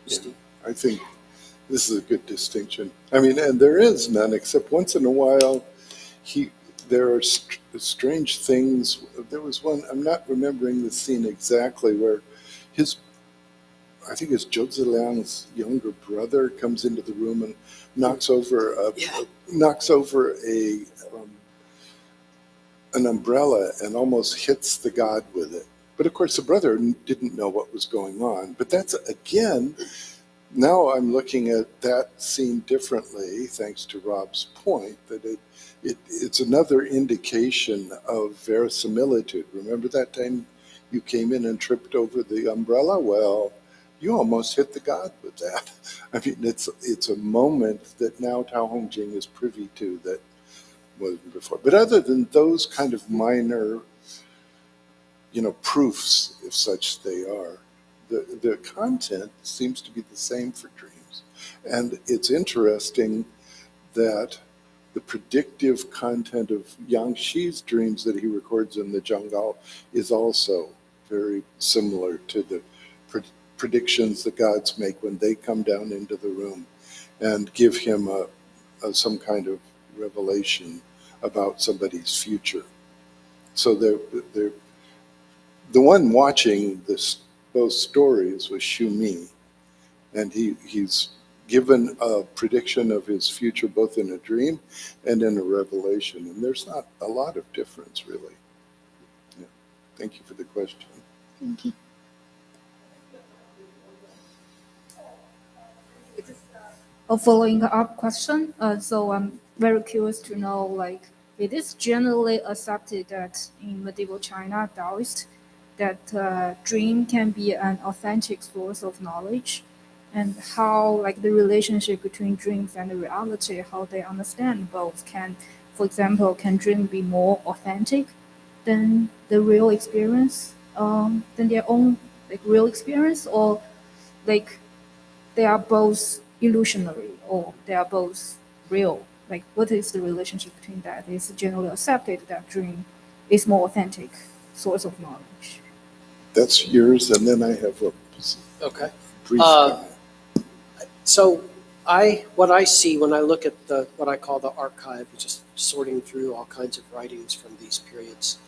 Steve? I think this is a good distinction. I mean, and there is none, except once in a while, there are strange things. There was one, I'm not remembering the scene exactly, where I think it's Zhou Ziliang's younger brother comes into the room and knocks over an umbrella and almost hits the god with it. But of course, the brother didn't know what was going on. But that's, again, now I'm looking at that scene differently, thanks to Rob's point, that it's another indication of verisimilitude. Remember that time you came in and tripped over the umbrella? Well, you almost hit the god with that. I mean, it's a moment that now Tao Hongjing is privy to that wasn't before. But other than those kind of minor, proofs, if such they are, the content seems to be the same for dreams. And it's interesting that the predictive content of Yang Shi's dreams that he records in the Zhenggao is also very similar to the predictions the gods make when they come down into the room and give him some kind of revelation about somebody's future. So the one watching both stories was Xu Mi, and he's given a prediction of his future both in a dream and in a revelation. And there's not a lot of difference, really. Yeah. Thank you for the question. Thank you. A following up question. So I'm very curious to know, like, it is generally accepted that in medieval China, Taoist, that dream can be an authentic source of knowledge, and how, like, the relationship between dreams and the reality, how they understand both. Can, for example, can dream be more authentic than the real experience, than their own, like, real experience, or like they are both illusionary, or they are both real? Like, what is the relationship between that? It's generally accepted that dream is more authentic source of knowledge. That's yours, and then I have a Okay. brief comment. So what I see when I look at what I call the archive, just sorting through all kinds of writings from these periods,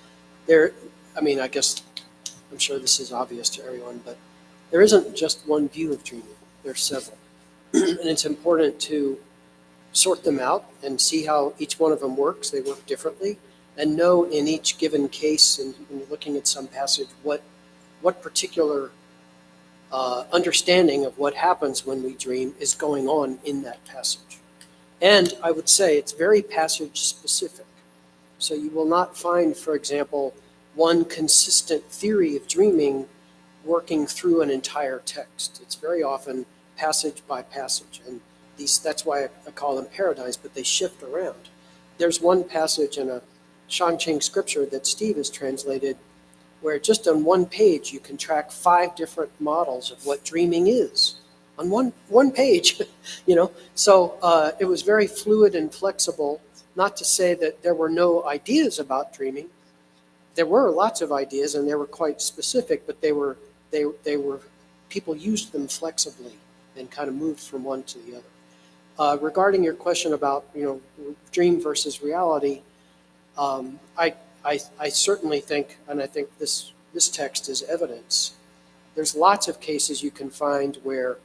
I guess I'm sure this is obvious to everyone, but there isn't just one view of dreaming. There's several. And it's important to sort them out and see how each one of them works. They work differently, and know in each given case, and when you're looking at some passage, what particular understanding of what happens when we dream is going on in that passage. And I would say it's very passage specific. So you will not find, for example, one consistent theory of dreaming working through an entire text. It's very often passage by passage, and that's why I call them paradigms, but they shift around. There's one passage in a Shangqing scripture that Steve has translated where just on one page you can track 5 different models of what dreaming is on one page. So it was very fluid and flexible. Not to say that there were no ideas about dreaming. There were lots of ideas, and they were quite specific, but they were people used them flexibly and kind of moved from one to the other. Regarding your question about dream versus reality, I certainly think, and I think this text is evidence, there's lots of cases you can find where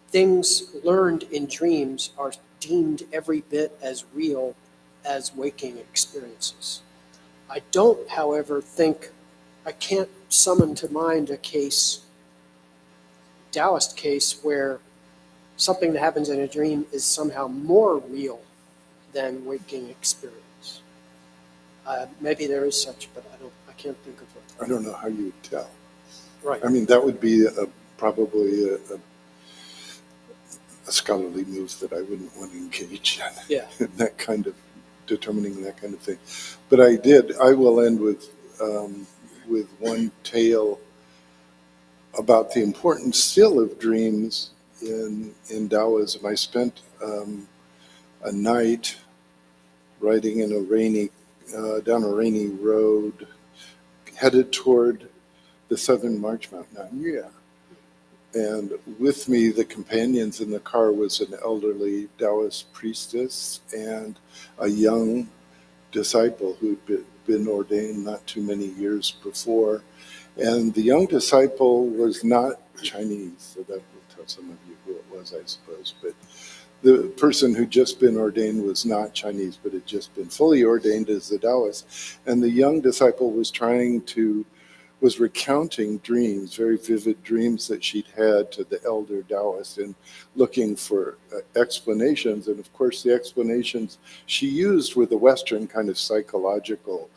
things learned in dreams are deemed every bit as real as waking experiences. I don't, however, think, I can't summon to mind a case, Taoist case, where something that happens in a dream is somehow more real than waking experience. Maybe there is such, but I can't think of it. I don't know how you would tell. Right. I mean, that would be probably a scholarly move that I wouldn't want to engage in. Yeah. That kind of determining that kind of thing. But I will end with one tale about the importance still of dreams in Daoism. I spent a night riding in down a rainy road, headed toward the southern March Mountain. Yeah. And with me, the companions in the car was an elderly Taoist priestess and a young disciple who'd been ordained not too many years before. And the young disciple was not Chinese, so that will tell some of you who it was, I suppose. But the person who'd just been ordained was not Chinese, but had just been fully ordained as a Taoist. And the young disciple was recounting dreams, very vivid dreams that she'd had to the elder Taoist, and looking for explanations. And of course, the explanations she used were the Western kind of psychological,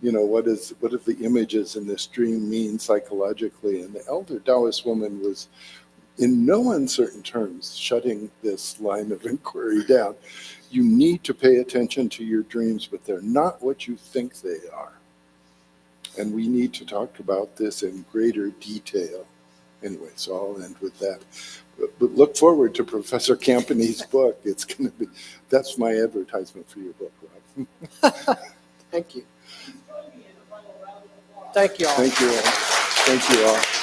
what do the images in this dream mean psychologically? And the elder Taoist woman was, in no uncertain terms, shutting this line of inquiry down. You need to pay attention to your dreams, but they're not what you think they are. And we need to talk about this in greater detail. Anyway, so I'll end with that. But look forward to Professor Campany's book. That's my advertisement for your book, Rob. Thank you. Thank you all. Thank you all. Thank you all.